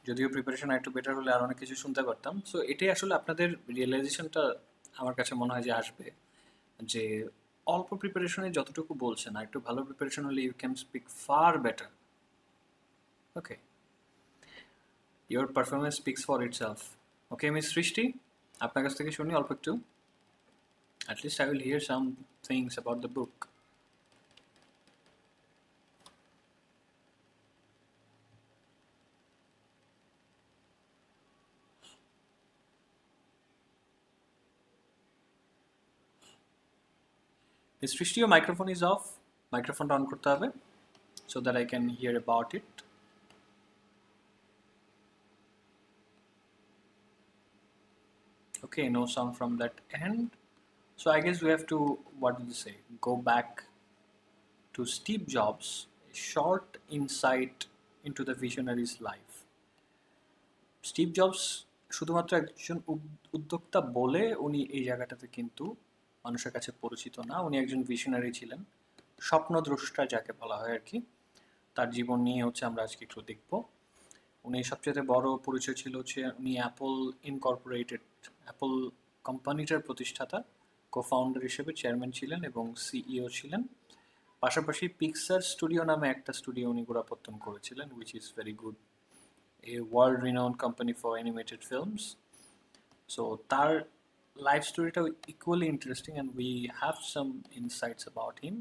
যদিও প্রিপারেশন একটু বেটার হলে আর অনেক কিছু শুনতে পারতাম। সো এটাই আসলে আপনাদের রিয়েলাইজেশনটা আমার কাছে মনে হয় যে আসবে, যে অল্প প্রিপারেশনে যতটুকু বলছেন আর একটু ভালো প্রিপারেশন হলে you can speak far better. Okay, your performance speaks for itself. Okay miss Srishti, আপনার কাছ থেকে শুনি অল্প একটু। At least I will hear some things about the book. Miss Srishti, your microphone is off. Microphone on korte hobe so that I can hear about it. Okay, no sound from that end. So I guess we have to, what did you say? Go back to Steve Jobs, a short insight into the visionary's life. Steve jobs শুধুমাত্র একজন উদ্যোক্তা বলে উনি এই জায়গাটাতে কিন্তু মানুষের কাছে পরিচিত না। উনি একজন ভিশনারি ছিলেন, স্বপ্নদ্রষ্টা যাকে বলা হয় আর কি। তার জীবন নিয়ে হচ্ছে আমরা আজকে একটু দেখব। উনি সবচেয়ে বড় পরিচয় ছিল হচ্ছে উনি অ্যাপল ইনকর্পোরেটেড, অ্যাপল কোম্পানিটার প্রতিষ্ঠাতা, কো ফাউন্ডার হিসেবে চেয়ারম্যান ছিলেন এবং সিইও ছিলেন। পাশাপাশি পিক্সার স্টুডিও নামে একটা স্টুডিও উনি গোড়াপত্তন করেছিলেন, which is very good, a world-renowned company for animated films. So তার লাইফ স্টোরিটা equally interesting and we have some insights about him.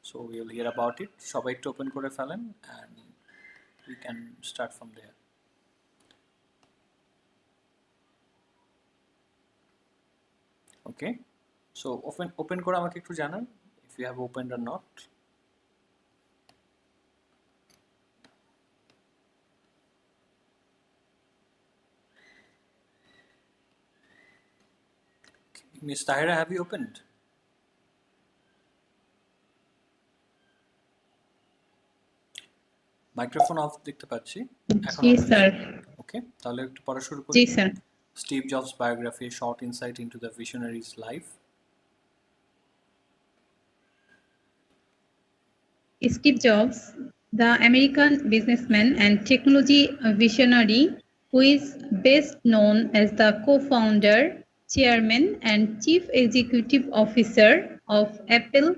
So we will hear about it. সবাই একটু ওপেন করে ফেলেন and we can start from there. Okay. So open করে আমাকে একটু জানান if you have opened or not. Miss Tahira, have you opened? Microphone of দেখতে পাচ্ছি এখন। জি স্যার। ওকে, তাহলে একটু পড়া শুরু করি। জি sir. Steve Jobs' biography, a short insight into the visionary's life. Steve Jobs, the American businessman and technology visionary who is best known as the co-founder, chairman and chief executive officer of Apple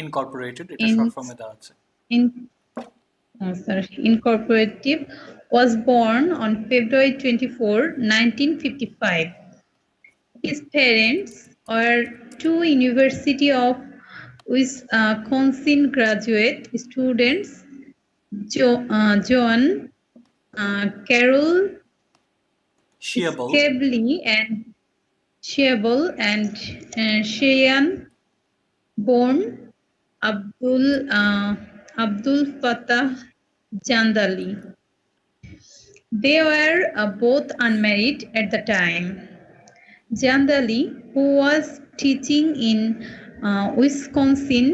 Incorporated, এটা short form এ দেওয়া আছে। Incorporated was born on February 24, 1955. His parents were two University of Wisconsin graduate students, John Carroll Scabley and Cheyenne born Abdul Fattah Jandali. They were both unmarried at the time. Jandali, who was teaching in Wisconsin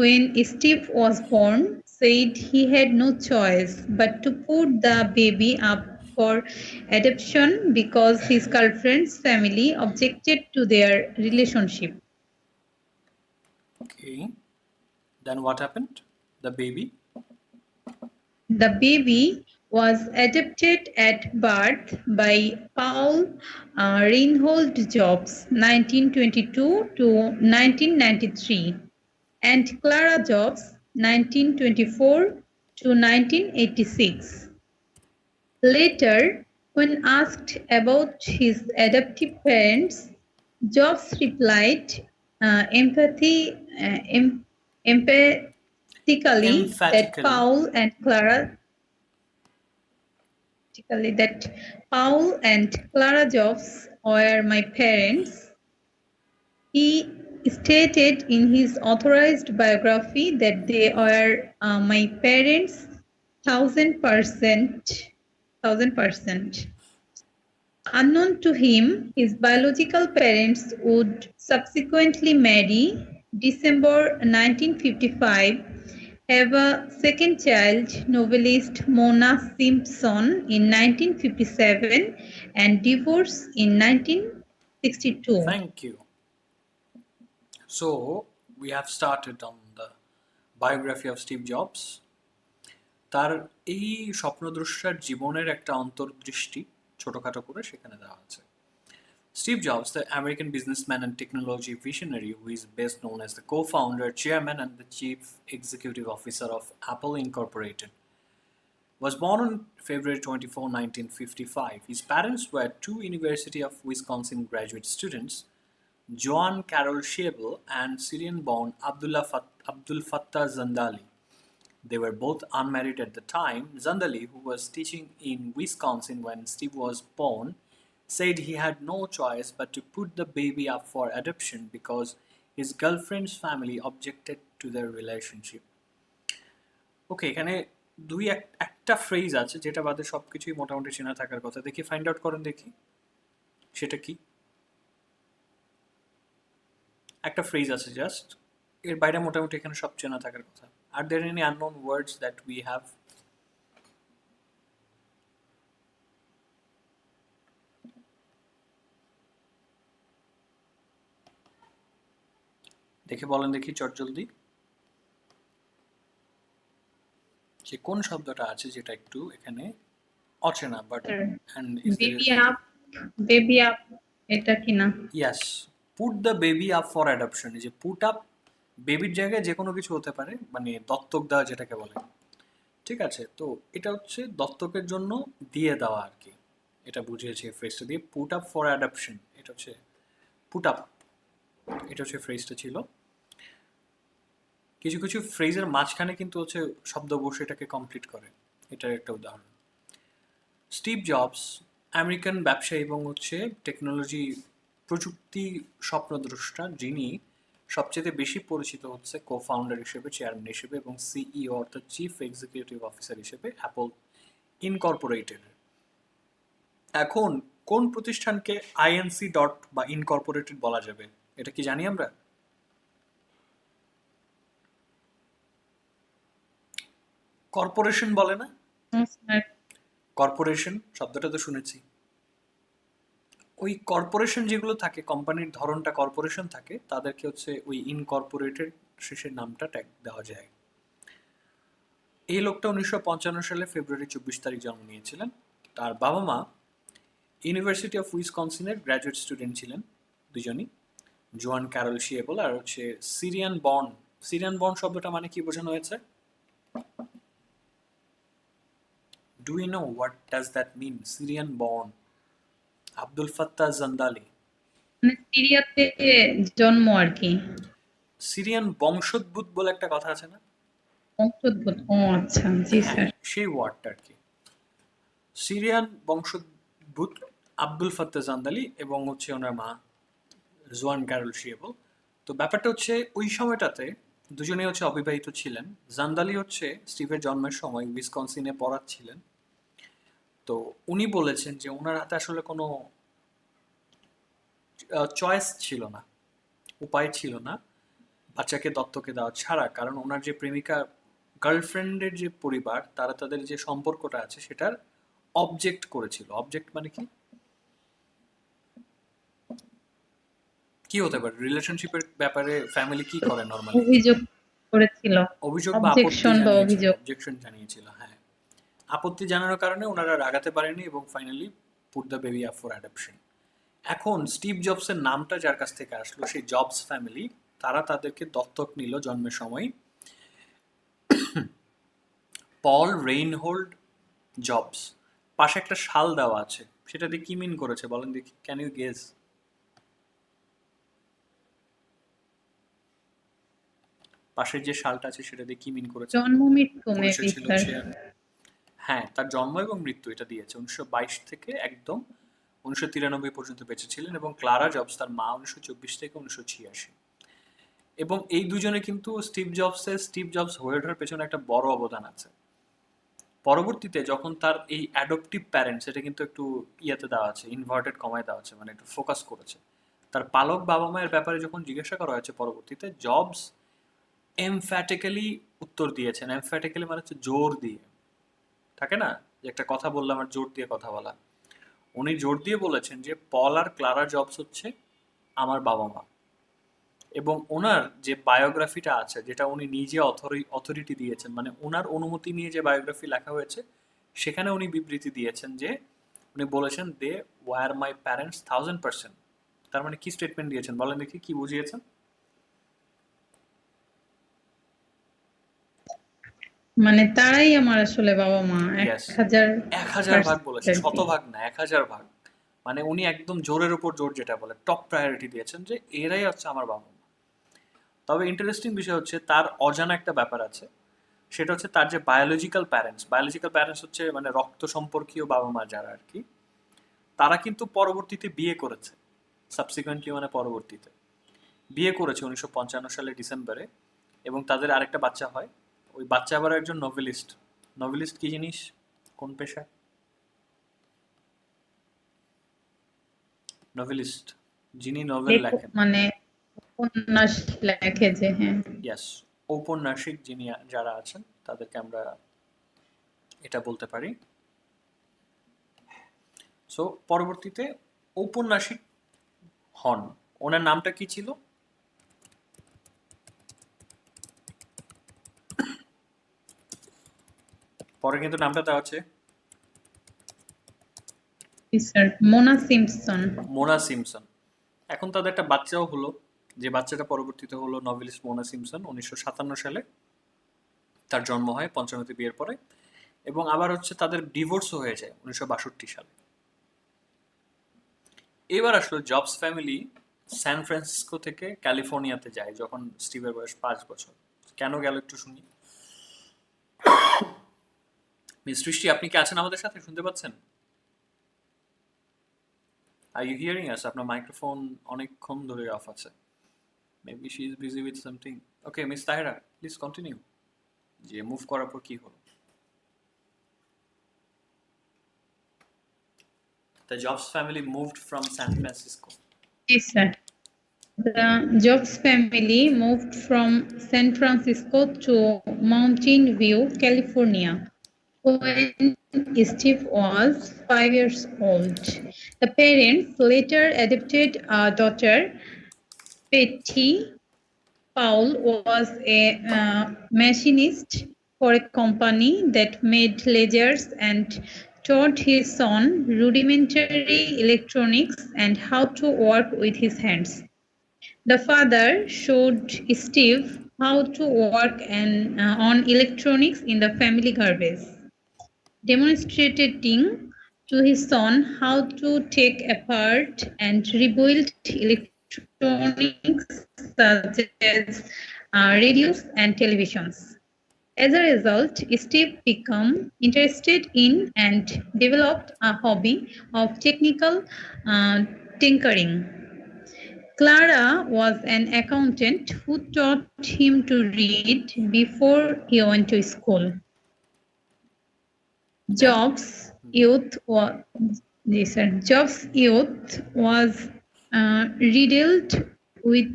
when Steve was born, said he had no choice but to put the baby up for adoption because his girlfriend's family objected to their relationship. Okay. Then what happened? The baby? The baby was adopted at birth by Paul Reinhold Jobs, 1922 to 1993, and Clara Jobs, 1924 to 1986. Later, when asked about his adoptive parents, Jobs replied emphatically that Paul and Clara Jobs were my parents. He stated in his authorized biography that they were my parents 1000%. Unknown to him, his biological parents would subsequently marry, December 1955, have a second child, novelist Mona Simpson, in 1957 and divorce in 1962. Thank you. So we have started on the biography of Steve Jobs. তার এই স্বপ্নদ্রষ্টার জীবনের একটা অন্তর্দৃষ্টি ছোটখাটো করে সেখানে দেওয়া আছে। Steve Jobs, the American businessman and technology visionary who is best known as the co-founder, chairman, and the chief executive officer of Apple Incorporated, was born on February 24, 1955. His parents were two University of Wisconsin graduate students, Joan Carol Schiebel and Syrian-born Abdul Fattah Zandali. They were both unmarried at the time. Zandali, who was teaching in Wisconsin when Steve was born, said he had no choice but to put the baby up for adoption because his girlfriend's family objected to their relationship. ওকে, এখানে একটা phrase আছে যেটা বাদে সবকিছুই মোটামুটি চেনা থাকার কথা। দেখি ফাইন্ড আউট করেন দেখি সেটা কি। একটা ফ্রেজ আছে জাস্ট, এর বাইরে মোটামুটি এখানে সব চেনা থাকার কথা। আর there any unknown words that we have? দেখে বলেন দেখি চটজলদি, যে কোন শব্দটা আছে যেটা একটু এখানে অচেনা but and is baby up এটা কি না? Yes, put the baby up for adoption. এই যে পুট আপ, বেবির জায়গায় যে কোনো কিছু হতে পারে, মানে দত্তক দেওয়া যেটাকে বলে, ঠিক আছে? তো এটা হচ্ছে দত্তকের জন্য দিয়ে দেওয়া আর কি, এটা বুঝিয়েছে ফ্রেজটা দিয়ে। পুট আপ ফর অ্যাডপশন, এটা হচ্ছে পুট আপ, এটা হচ্ছে ফ্রেজটা ছিল। কিছু কিছু ফ্রেজের মাঝখানে কিন্তু হচ্ছে শব্দ বসে এটাকে কমপ্লিট করে, এটার একটা উদাহরণ। স্টিভ জবস আমেরিকান ব্যবসায়ী এবং হচ্ছে টেকনোলজি প্রযুক্তি স্বপ্নদ্রষ্টা, যিনি সবচেয়ে বেশি পরিচিত হচ্ছে কো ফাউন্ডার হিসেবে, চেয়ারম্যান হিসেবে এবং সিইও অর্থাৎ চিফ এক্সিকিউটিভ অফিসার হিসেবে অ্যাপল ইনকর্পোরেটেড। এখন কোন প্রতিষ্ঠানকে আইএনসি ডট বা ইনকর্পোরেটেড বলা যাবে, এটা কি জানি আমরা? কর্পোরেশন বলে না? কর্পোরেশন শব্দটা তো শুনেছি। ওই কর্পোরেশন যেগুলো থাকে, কোম্পানির ধরনটা কর্পোরেশন থাকে, তাদেরকে হচ্ছে ওই ইনকর্পোরেটেড শেষের নামটা ট্যাগ দেওয়া যায়। এই লোকটা 1955 সালে ফেব্রুয়ারি 24 তারিখ জন্ম নিয়েছিলেন। তার বাবা মা ইউনিভার্সিটি অফ উইসকনসিনের গ্র্যাজুয়েট স্টুডেন্ট ছিলেন দুজনই, জোয়ান ক্যারল শিয়েবল আর হচ্ছে সিরিয়ান বর্ন। সিরিয়ান বর্ন শব্দটা মানে কি বোঝানো হয়েছে? Do you know what does that mean? Syrian born Abdul Fattah Jandali, মানে সিরিয়াতে জন্ম আর কি। সিরিয়ান বংশোদ্ভূত বলে একটা কথা আছে না? বংশোদ্ভূত, ও আচ্ছা, জি স্যার। সেই ওয়ার্ডটা আর কি। সিরিয়ান বংশোদ্ভূত আব্দুল ফাত্তাহ জান্দালি এবং হচ্ছে ওনার মা জোয়ান ক্যারল শিয়েবল। তো ব্যাপারটা হচ্ছে ওই সময়টাতে দুজনেই হচ্ছে অবিবাহিত ছিলেন। জান্দালি হচ্ছে স্টিভের জন্মের সময় উইসকনসিনে পড়াচ্ছিলেন। তো উনি বলেছেন যে ওনার হাতে আসলে কোনো চয়েস ছিল না, উপায় ছিল না বাচ্চাকে দত্তকে দেওয়া ছাড়া, কারণ ওনার যে প্রেমিকা, গার্লফ্রেন্ডের যে পরিবার, তারা তাদের যে সম্পর্কটা আছে সেটার অবজেক্ট করেছিল। অবজেক্ট মানে কি? কি হতে পারে রিলেশনশিপের ব্যাপারে? ফ্যামিলি কি করে নরমালি? অভিযোগ করেছিল, অভিযোগ বা আপত্তি অবজেকশন বা জানিয়েছিল, অভিযোগ। অবজেকশন জানিয়েছিল, হ্যাঁ। আপত্তি জানানোর কারণে ওনারা রাগাতে পারেনি এবং finally put the baby up for adoption. এখন স্টিভ জবসের নামটা যার কাছ থেকে আসলো, সেই জবস ফ্যামিলি, তারা তাদেরকে দত্তক নিল জন্মের সময়। পল রেইনহোল্ড জবস। পাশে একটা শাল দেওয়া আছে, সেটা দিয়ে কি মিন করেছে বলেন দেখি, ক্যান ইউ গেস? পাশের যে শালটা আছে সেটা দিয়ে কি মিন করেছে? জন্ম মৃত্যু পরিচয় মেবি ছিল স্যার। হচ্ছে, হ্যাঁ, তার জন্ম এবং মৃত্যু এটা দিয়েছে। 1922 থেকে একদম 1993 পর্যন্ত বেঁচে ছিলেন এবং ক্লারা জবস তার মা 1924 থেকে 1986। এবং এই দুজনে কিন্তু স্টিভ জবস হয়ে ওঠার পেছনে একটা বড় অবদান আছে। পরবর্তীতে যখন তার এই অ্যাডপটিভ প্যারেন্টস, এটা কিন্তু একটু ইয়েতে দেওয়া আছে, ইনভার্টেড কমায় দেওয়া আছে, মানে একটু ফোকাস করেছে। তার পালক বাবা মায়ের ব্যাপারে যখন জিজ্ঞাসা করা হয়েছে পরবর্তীতে, জবস এমফ্যাটিক্যালি উত্তর দিয়েছেন। এমফ্যাটিক্যালি মানে হচ্ছে জোর দিয়ে, থাকে না যে একটা কথা বললাম আর জোর দিয়ে কথা বলা। উনি জোর দিয়ে বলেছেন যে পল আর ক্লারা জবস হচ্ছে আমার বাবা মা, এবং ওনার যে বায়োগ্রাফিটা আছে, যেটা উনি নিজে অথরিটি দিয়েছেন, মানে ওনার অনুমতি নিয়ে যে বায়োগ্রাফি লেখা হয়েছে, সেখানে উনি বিবৃতি দিয়েছেন যে উনি বলেছেন দে ওয়ার মাই প্যারেন্টস 1000%। তার মানে কি স্টেটমেন্ট দিয়েছেন বলেন দেখি, কি বুঝিয়েছেন? মানে তারাই আমার আসলে বাবা মা ইয়েস, 1000 ভাগ বলেছে, 1000%। শতভাগ না, 1000 ভাগ। মানে উনি একদম জোরের উপর জোর, যেটা বলে টপ প্রায়োরিটি দিয়েছেন যে এরাই হচ্ছে আমার বাবা মা। তবে ইন্টারেস্টিং বিষয় হচ্ছে তার অজানা একটা ব্যাপার আছে, সেটা হচ্ছে তার যে বায়োলজিক্যাল প্যারেন্টস হচ্ছে মানে রক্ত সম্পর্কীয় বাবা মা যারা আর কি, তারা কিন্তু পরবর্তীতে বিয়ে করেছে। সাবসিকুয়েন্টলি মানে পরবর্তীতে বিয়ে করেছে 1955 সালে ডিসেম্বরে, এবং তাদের আরেকটা বাচ্চা হয়। ওই বাচ্চা আবার একজন নভেলিস্ট। নভেলিস্ট কি জিনিস, কোন পেশা? নভেলিস্ট, যিনি নভেল লেখেন। মানে উপন্যাস লেখে যে, হ্যাঁ। ইয়াস, ঔপন্যাসিক যিনি যারা আছেন তাদেরকে আমরা এটা বলতে পারি। সো পরবর্তীতে ঔপন্যাসিক হন। ওনার নামটা কি ছিল? পরে কিন্তু নামটা দেওয়া আছে sir Mona Simpson. Mona Simpson. এখন তাদের একটা বাচ্চাও হলো, যে বাচ্চাটা পরবর্তীতে হলো নভেলিস্ট মোনা সিমসন। 1957 সালে তার জন্ম হয়, পঞ্চমীতে বিয়ের পরে। এবং আবার হচ্ছে তাদের ডিভোর্সও হয়ে যায় 1962 সালে। এবার আসলো জবস ফ্যামিলি স্যান ফ্রান্সিসকো থেকে ক্যালিফোর্নিয়াতে যায় যখন স্টিভের বয়স 5 বছর। কেন গেল একটু শুনি। মিস সৃষ্টি, আপনি কি আছেন আমাদের সাথে, শুনতে পাচ্ছেন? আর ইউ হিয়ারিং আস? আপনার মাইক্রোফোন অনেকক্ষণ ধরে অফ আছে। Maybe she is busy with something. Okay miss Tahera, please continue, যে মুভ করার পর কি হলো। The Jobs family moved from San Francisco. Yes, sir. The Jobs family moved from San Francisco to Mountain View, California, when Steve was 5 years old. The parents later adopted a daughter. Betty Paul was a machinist for a company that made lasers and taught his son rudimentary electronics and how to work with his hands. The father showed Steve how to work on electronics in the family garage, demonstrating to his son how to take apart and rebuild electronics such as radios and televisions. As a result, Steve became interested in and developed a hobby of technical tinkering. Clara was an accountant who taught him to read before he went to school. Jobs' youth was riddled with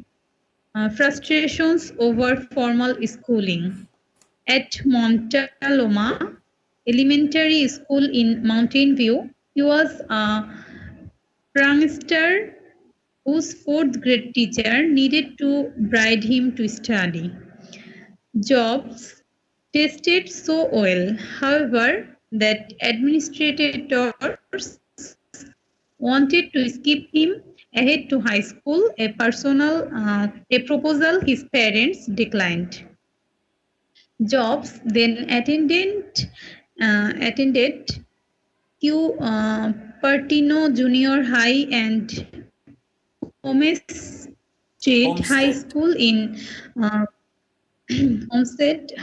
frustrations over formal schooling. At Montaloma Elementary School in Mountain View, he was a prankster whose fourth grade teacher needed to bribe him to study. Jobs tested so well, however, that administrators wanted to skip him ahead to high school, a proposal his parents declined. Jobs then attended Cupertino Junior High and Homestead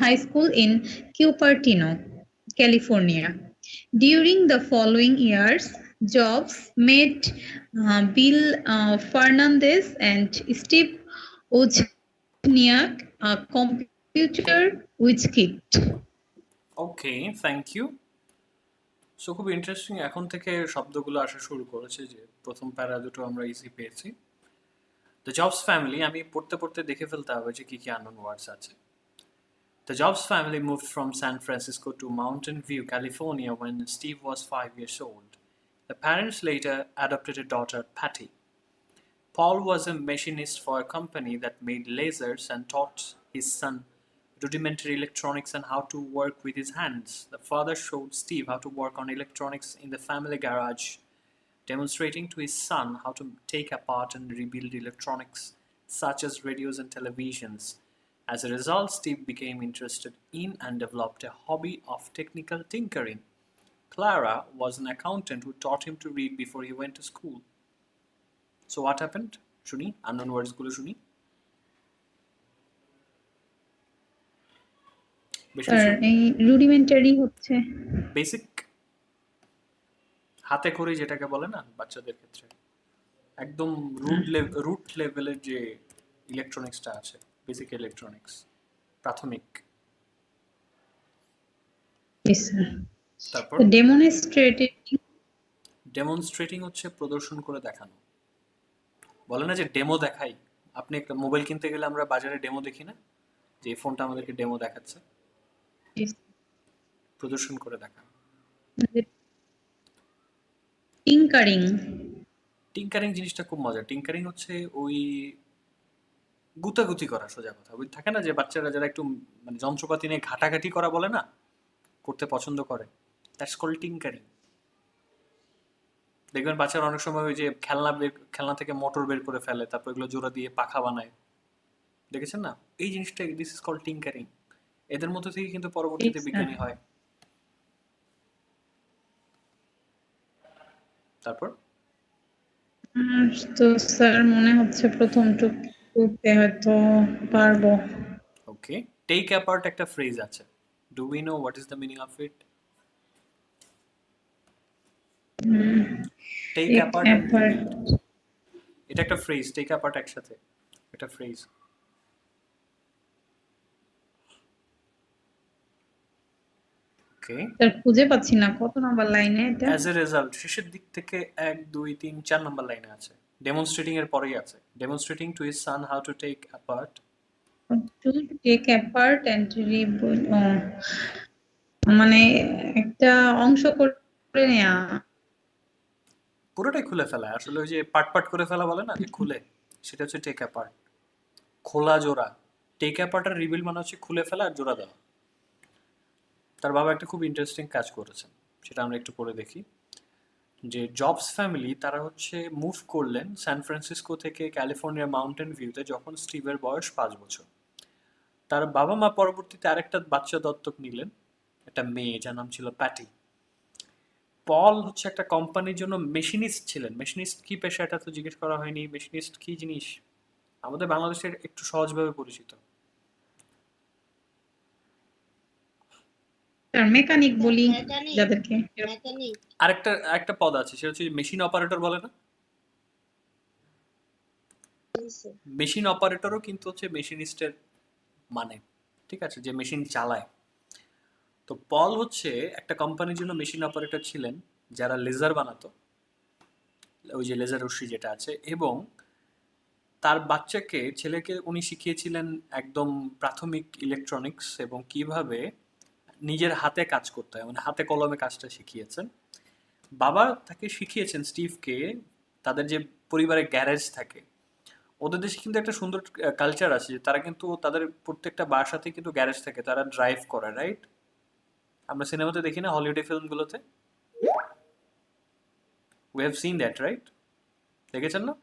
High School in Cupertino, California. During the following years, Jobs met Bill Fernandez and Steve Wozniak, a computer whiz kid. Okay, thank you. So খুব interesting, এখন থেকে শব্দগুলো আসা শুরু করেছে, যে প্রথম প্যারা দুটো আমরা ইজি পেয়েছি। দ্য জবস ফ্যামিলি, আমি পড়তে পড়তে দেখে ফেলতে হবে যে কি কি আননোন ওয়ার্ডস আছে। The Jobs family moved from San Francisco to Mountain View, California when Steve was 5 years old. The parents later adopted a daughter, Patty. Paul was a machinist for a company that made lasers and taught his son rudimentary electronics and how to work with his hands. The father showed Steve how to work on electronics in the family garage, demonstrating to his son how to take apart and rebuild electronics such as radios and televisions. As a result, Steve became interested in and developed a hobby of technical tinkering. Clara was an accountant who taught him to read before he went to school. So what happened? শুনি unknown words গুলো শুনি বেশ sir কিছু এই rudimentary হচ্ছে basic হাতে করে যেটাকে বলে না বাচ্চাদের ক্ষেত্রে একদম রুট লেভেলের যে ইলেকট্রনিক্সটা আছে বেসিক ইলেকট্রনিক্স প্রাথমিক তারপর ডেমনস্ট্রেটিং হচ্ছে প্রদর্শন করে দেখানো বলে না যে ডেমো দেখাই আপনি একটা মোবাইল কিনতে গেলে আমরা বাজারে ডেমো দেখি না যে এই ফোনটা আমাদেরকে ডেমো দেখাচ্ছে প্রদর্শন করে দেখানো টিঙ্কারিং টিঙ্কারিং জিনিসটা খুব মজা টিঙ্কারিং হচ্ছে ওই গুতাগুতি করা সোজা কথা ওই থাকে না যে বাচ্চারা যারা একটু মানে যন্ত্রপাতি নিয়ে ঘাটাঘাটি করা বলে না করতে পছন্দ করে দ্যাটস কল্ড টিঙ্কারিং দেখবেন বাচ্চারা অনেক সময় ওই যে খেলনা থেকে মোটর বের করে ফেলে তারপর এগুলো জোড়া দিয়ে পাখা বানায় দেখেছেন না এই জিনিসটা দিস ইজ কল্ড টিঙ্কারিং এদের মধ্যে থেকে কিন্তু পরবর্তীতে বিজ্ঞানী হয় তারপর তো স্যার মনে হচ্ছে প্রথমটুকুতে হয়তো পারবো ওকে টেক অ্যাপার্ট একটা ফ্রেজ আছে do we know what is the meaning of it take apart এটা একটা ফ্রেজ টেক অ্যাপার্ট একসাথে এটা ফ্রেজ ওকে স্যার খুঁজে পাচ্ছি না কত নাম্বার লাইনে এটা অ্যাজ এ রেজাল্ট শেষের দিক থেকে 1 2 3 4 নাম্বার লাইনে আছে ডেমনস্ট্রেটিং এর পরেই আছে demonstrating to his son how to take apart to take apart and rebuild মানে একটা অংশ করে নেয়া পুরোটাই খুলে ফেলা আসলে ওই যে পার্ট পার্ট করে ফেলা বলে না যে খুলে সেটা হচ্ছে টেক অ্যাপার্ট খোলা জোড়া টেক অ্যাপার্ট আর রিবিল্ড মানে হচ্ছে খুলে ফেলা আর জোড়া দেওয়া তার বাবা একটা খুব ইন্টারেস্টিং কাজ করেছেন সেটা আমরা একটু পরে দেখি যে জবস ফ্যামিলি তারা হচ্ছে মুভ করলেন সান ফ্রান্সিসকো থেকে ক্যালিফোর্নিয়ার মাউন্টেন ভিউতে যখন স্টিভের বয়স 5 বছর তার বাবা মা পরবর্তীতে আরেকটা বাচ্চা দত্তক নিলেন একটা মেয়ে যার নাম ছিল প্যাটি পল হচ্ছে একটা কোম্পানির জন্য মেশিনিস্ট ছিলেন মেশিনিস্ট কি পেশা এটা তো জিজ্ঞেস করা হয়নি মেশিনিস্ট কি জিনিস আমাদের বাংলাদেশের একটু সহজভাবে পরিচিত মেকানিক বলি যাদেরকে আরেকটা পদ আছে সেটা হচ্ছে মেশিন অপারেটর বলে না মেশিন অপারেটরও কিন্তু হচ্ছে মেশিনিস্টের মানে ঠিক আছে যে মেশিন চালায় তো পল হচ্ছে একটা কোম্পানির জন্য মেশিন অপারেটর ছিলেন যারা লেজার বানাতো ওই যে লেজার রশ্মি যেটা আছে এবং তার ছেলেকে উনি শিখিয়েছিলেন একদম প্রাথমিক ইলেকট্রনিক্স এবং কিভাবে নিজের হাতে কাজ করতে হয় মানে হাতে কলমে কাজটা শিখিয়েছেন বাবা তাকে শিখিয়েছেন স্টিভকে তাদের যে পরিবারে গ্যারেজ থাকে ওদের দেশে কিন্তু একটা সুন্দর কালচার আছে যে তারা কিন্তু তাদের প্রত্যেকটা বাসাতে কিন্তু গ্যারেজ থাকে তারা ড্রাইভ করে রাইট আমরা সিনেমাতে দেখি না হলিউডে ফিল্মগুলোতে we have seen that right দেখেছেন না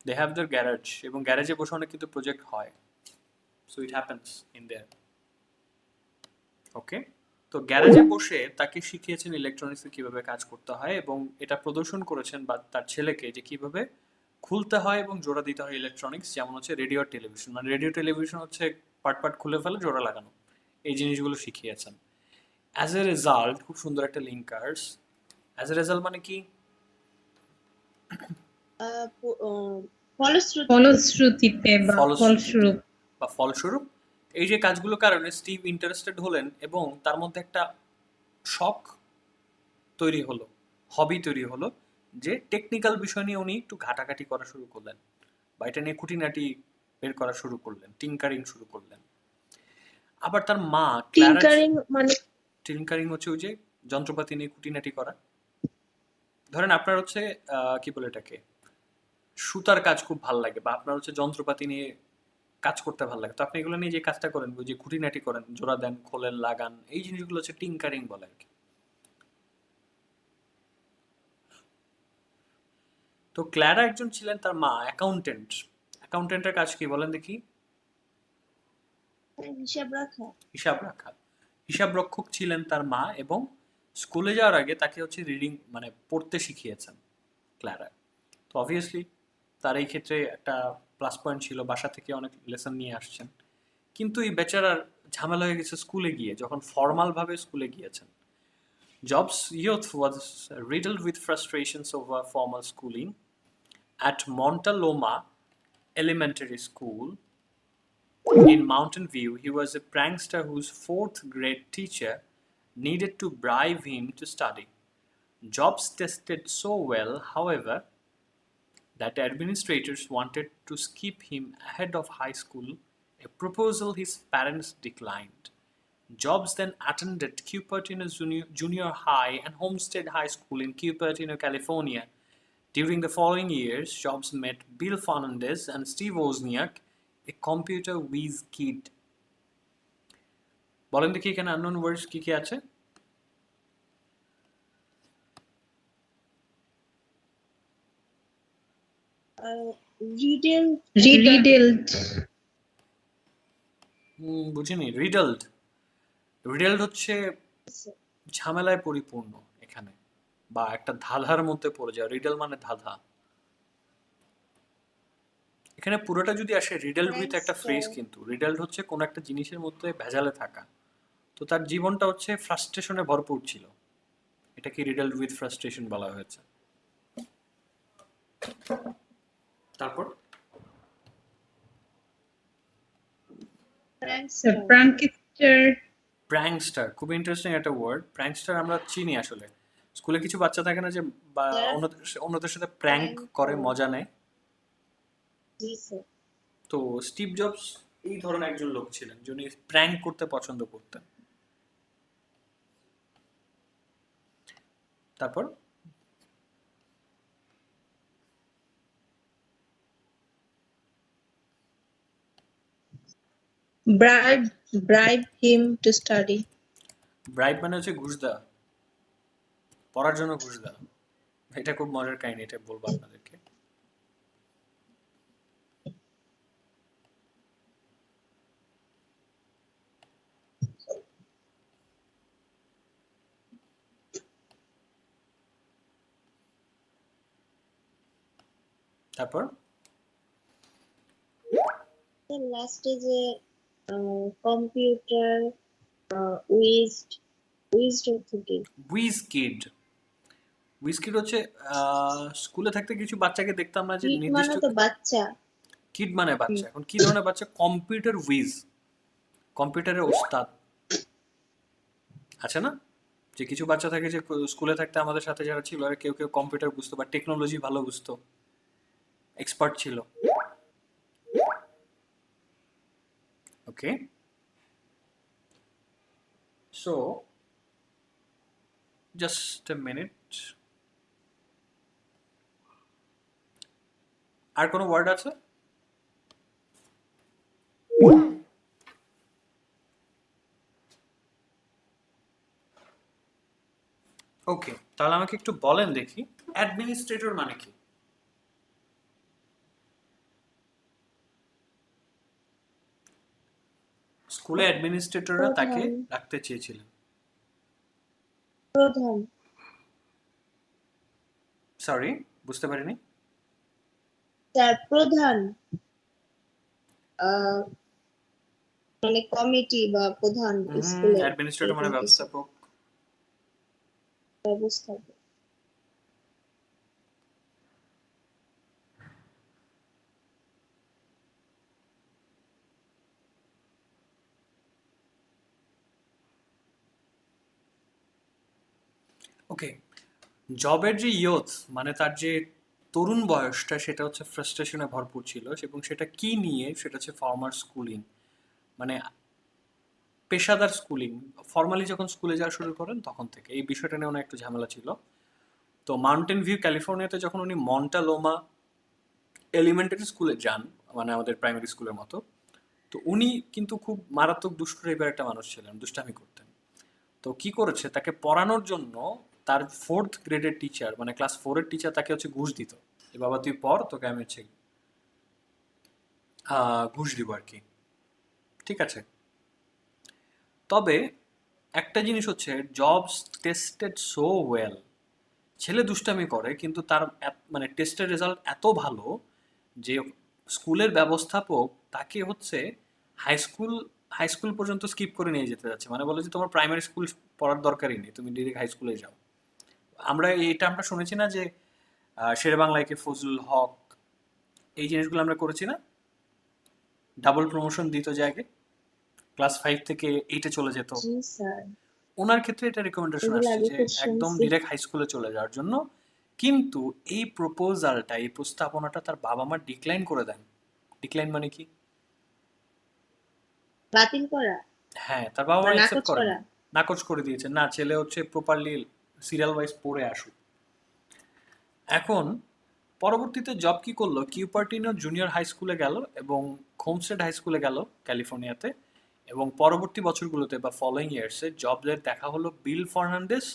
দে হ্যাভ দেয়ার গ্যারেজ এবং গ্যারেজে বসে অনেক কিন্তু প্রজেক্ট হয় so it happens in there okay তো গ্যারেজে বসে তাকে শিখিয়েছেন ইলেকট্রনিক্সে কিভাবে কাজ করতে হয় এবং এটা প্রদর্শন করেছেন বা তার ছেলেকে যে কিভাবে খুলতে হয় এবং জোড়া দিতে হয় ইলেকট্রনিক্স যেমন হচ্ছে রেডিও আর টেলিভিশন মানে রেডিও টেলিভিশন হচ্ছে পার্ট পার্ট খুলে ফেলে জোড়া লাগানো এই জিনিসগুলো শিখিয়েছেন অ্যাজ এ রেজাল্ট খুব সুন্দর একটা লিঙ্কার্স অ্যাজ এ রেজাল্ট মানে কি ফলশ্রুতিতে বা ফলস্বরূপ বা ফলস্বরূপ এই যে কাজগুলোর কারণে স্টিভ ইন্টারেস্টেড হলেন এবং তার মধ্যে একটা শখ তৈরি হলো হবি তৈরি হলো যে টেকনিক্যাল বিষয় নিয়ে উনি একটু ঘাটাঘাটি করা শুরু করলেন বা এটা নিয়ে খুঁটিনাটি বের করা শুরু করলেন টিঙ্কারিং শুরু করলেন আবার তার মা টিঙ্কারিং হচ্ছে ওই যে যন্ত্রপাতি নিয়ে খুঁটিনাটি করা ধরেন আপনার হচ্ছে কি বলে এটাকে সুতার কাজ খুব ভালো লাগে, বা আপনার হচ্ছে যন্ত্রপাতি নিয়ে কাজ করতে ভালো লাগে, তো আপনি এগুলো নিয়ে যে কাজটা করেন, ওই যে খুঁটিনাটি করেন, জোড়া দেন, খোলেন, লাগান, এই জিনিসগুলো হচ্ছে টিঙ্কারিং বলে আর কি। তো ক্ল্যারা একজন ছিলেন, তার মা অ্যাকাউন্টেন্ট। অ্যাকাউন্টেন্টের কাজ কি বলেন দেখি? হিসাব রাখা। হিসাব রাখা। হিসাব রক্ষক ছিলেন তার মা, এবং স্কুলে যাওয়ার আগে তাকে হচ্ছে রিডিং মানে পড়তে শিখিয়েছেন ক্ল্যারা। তো অবভিয়াসলি তার এই ক্ষেত্রে একটা প্লাস পয়েন্ট ছিল, বাসা থেকে অনেক লেসন নিয়ে আসছেন। কিন্তু এই বেচারার ঝামেলা হয়ে গেছে স্কুলে গিয়ে, যখন ফর্মাল ভাবে স্কুলে গিয়েছেন। Jobs youth was riddled with frustrations over formal schooling. At Montaloma Elementary School in Mountain View, he was a prankster whose fourth grade teacher needed to bribe him to study. Jobs tested so well, however, that administrators wanted to skip him ahead of high school, a proposal his parents declined. Jobs then attended Cupertino Junior High and Homestead High School in Cupertino, California. During the following years, Jobs met Bill Fernandez and Steve Wozniak, a computer whiz kid. বলেন দেখি এখানে unknown words কি কি আছে? Riedel riddled, বুঝিনি। রিডলড। রিডলড হচ্ছে ঝামেলায় পরিপূর্ণ এখানে, বা একটা ধাঁধার মধ্যে পড়ে যাওয়া। রিডল মানে ধাঁধা। এখানে পুরোটা যদি আসে রিডলড উইথ একটা ফ্রেজ, কিন্তু রিডলড হচ্ছে কোন একটা জিনিসের মধ্যে ভেজালে থাকা। তো তার জীবনটা হচ্ছে ফ্রাস্ট্রেশনে ভরপুর ছিল, এটাকে রিডলড উইথ ফ্রাস্ট্রেশন বলা হয়েছে। তারপর the prankster, প্র্যাঙ্কস্টার, খুব ইন্টারেস্টিং একটা ওয়ার্ড। প্র্যাঙ্কস্টার আমরা চিনি আসলে, স্কুলে কিছু বাচ্চা থাকে না যে বা অন্যদের সাথে প্র্যাঙ্ক করে, মজা নেয়। তো স্টিভ জবস এই ধরনের একজন লোক ছিলেন, যিনি প্র্যাঙ্ক করতে পছন্দ করতেন। তারপর bribe him to study. Bribe মানে হচ্ছে ঘুষ দেওয়া, পড়ার জন্য ঘুষ দেওয়া। এটা খুব মজার কাহিনী, এটা বলবো আপনাদেরকে। তারপর লাস্টে যে কম্পিউটার উইজড থেকে উইজ কিড। উইজ কিড হচ্ছে স্কুলে থাকতে কিছু বাচ্চাকে দেখতাম না যে কিড মানে নির্দিষ্ট, তো বাচ্চা। কিড মানে বাচ্চা। এখন কি ধরনের বাচ্চা? কম্পিউটার উইজ, কম্পিউটারের ওস্তাদ আছে না, যে কিছু বাচ্চা থাকে যে স্কুলে থাকতে আমাদের সাথে যারা ছিল, আর কেউ কেউ কম্পিউটার বুঝতো বা টেকনোলজি ভালো বুঝতো, এক্সপার্ট ছিল। ওকে, সো জাস্ট এ মিনিট। আর কোনো ওয়ার্ড আছে? ওকে, তাহলে আমাকে একটু বলেন দেখি অ্যাডমিনিস্ট্রেটর মানে কি? স্কুলে অ্যাডমিনিস্ট্রেটররা তাকে রাখতে চেয়েছিলেন। প্রধান। সরি, বুঝতে পারিনি। তার প্রধান মানে কমিটি বা প্রধান স্কুলে। অ্যাডমিনিস্ট্রেটর মানে ব্যবস্থাপক। ব্যবস্থাপক। ওকে, জবের যে ইয়থ মানে তার যে তরুণ বয়সটা, সেটা হচ্ছে ফ্রাস্ট্রেশনে ভরপুর ছিল, এবং সেটা কি নিয়ে? সেটা হচ্ছে ফর্মাল স্কুলিং, মানে পেশাদার স্কুলিং। ফর্মালি যখন স্কুলে যাওয়া শুরু করেন তখন থেকে এই বিষয়টা নিয়ে অনেক একটু ঝামেলা ছিল। তো মাউন্টেন ভিউ ক্যালিফোর্নিয়াতে যখন উনি মন্টালোমা এলিমেন্টারি স্কুলে যান, মানে আমাদের প্রাইমারি স্কুলের মতো। তো উনি কিন্তু খুব মারাত্মক দুষ্ট টাইপের একটা মানুষ ছিলেন, দুষ্টামি করতেন। তো কি করেছে, তাকে পড়ানোর জন্য তার 4th গ্রেডের টিচার, মানে ক্লাস 4-এর টিচার তাকে হচ্ছে ঘুষ দিত, যে বাবা তুই পড়, তোকে আমি হচ্ছে ঘুষ দিব আর কি। ঠিক আছে, তবে একটা জিনিস হচ্ছে, জবস টেস্টেড সো ওয়েল। ছেলে দুষ্টামি করে কিন্তু তার মানে টেস্টের রেজাল্ট এত ভালো যে স্কুলের ব্যবস্থাপক তাকে হচ্ছে হাই স্কুল হাই স্কুল পর্যন্ত স্কিপ করে নিয়ে যেতে যাচ্ছে, মানে বলে যে তোমার প্রাইমারি স্কুল পড়ার দরকারই নেই, তুমি ডিরেক্ট হাই স্কুলে যাও। আমরা এইটা আমরা শুনেছি না যে শেরে বাংলাকে ফজলুল হক, এই জিনিসগুলো আমরা করেছি না, ডাবল প্রমোশন দিত যে আগে ক্লাস 5 থেকে 8-এ চলে যেত। জি স্যার, ওনার ক্ষেত্রে এটা রেকমেন্ডেশন এগুলো আসছে আগে যে খুব একদম শুনছি। ডিরেক্ট হাই স্কুলে চলে যাওয়ার জন্য। কিন্তু এই প্রপোজালটা, এই প্রস্তাবনাটা তার বাবা মা ডিক্লাইন করে দেন। ডিক্লাইন মানে কি? বাতিল করা হ্যাঁ, তার বাবা বা মা অ্যাকসেপ্ট নাকচ করা। করেনি, নাকচ করে দিয়েছে, না ছেলে হচ্ছে প্রপারলি সিরিয়াল ওয়াইজ পড়ে আসুক। এখন পরবর্তীতে জব কি করলো, কিউপার্টিনো জুনিয়র হাই স্কুলে গেল এবং হোমস্টেড হাই স্কুলে গেল ক্যালিফোর্নিয়াতে। এবং পরবর্তী বছরগুলোতে বা ফলোয়িং ইয়ার্সে জবদের দেখা হলো বিল ফার্নান্ডেস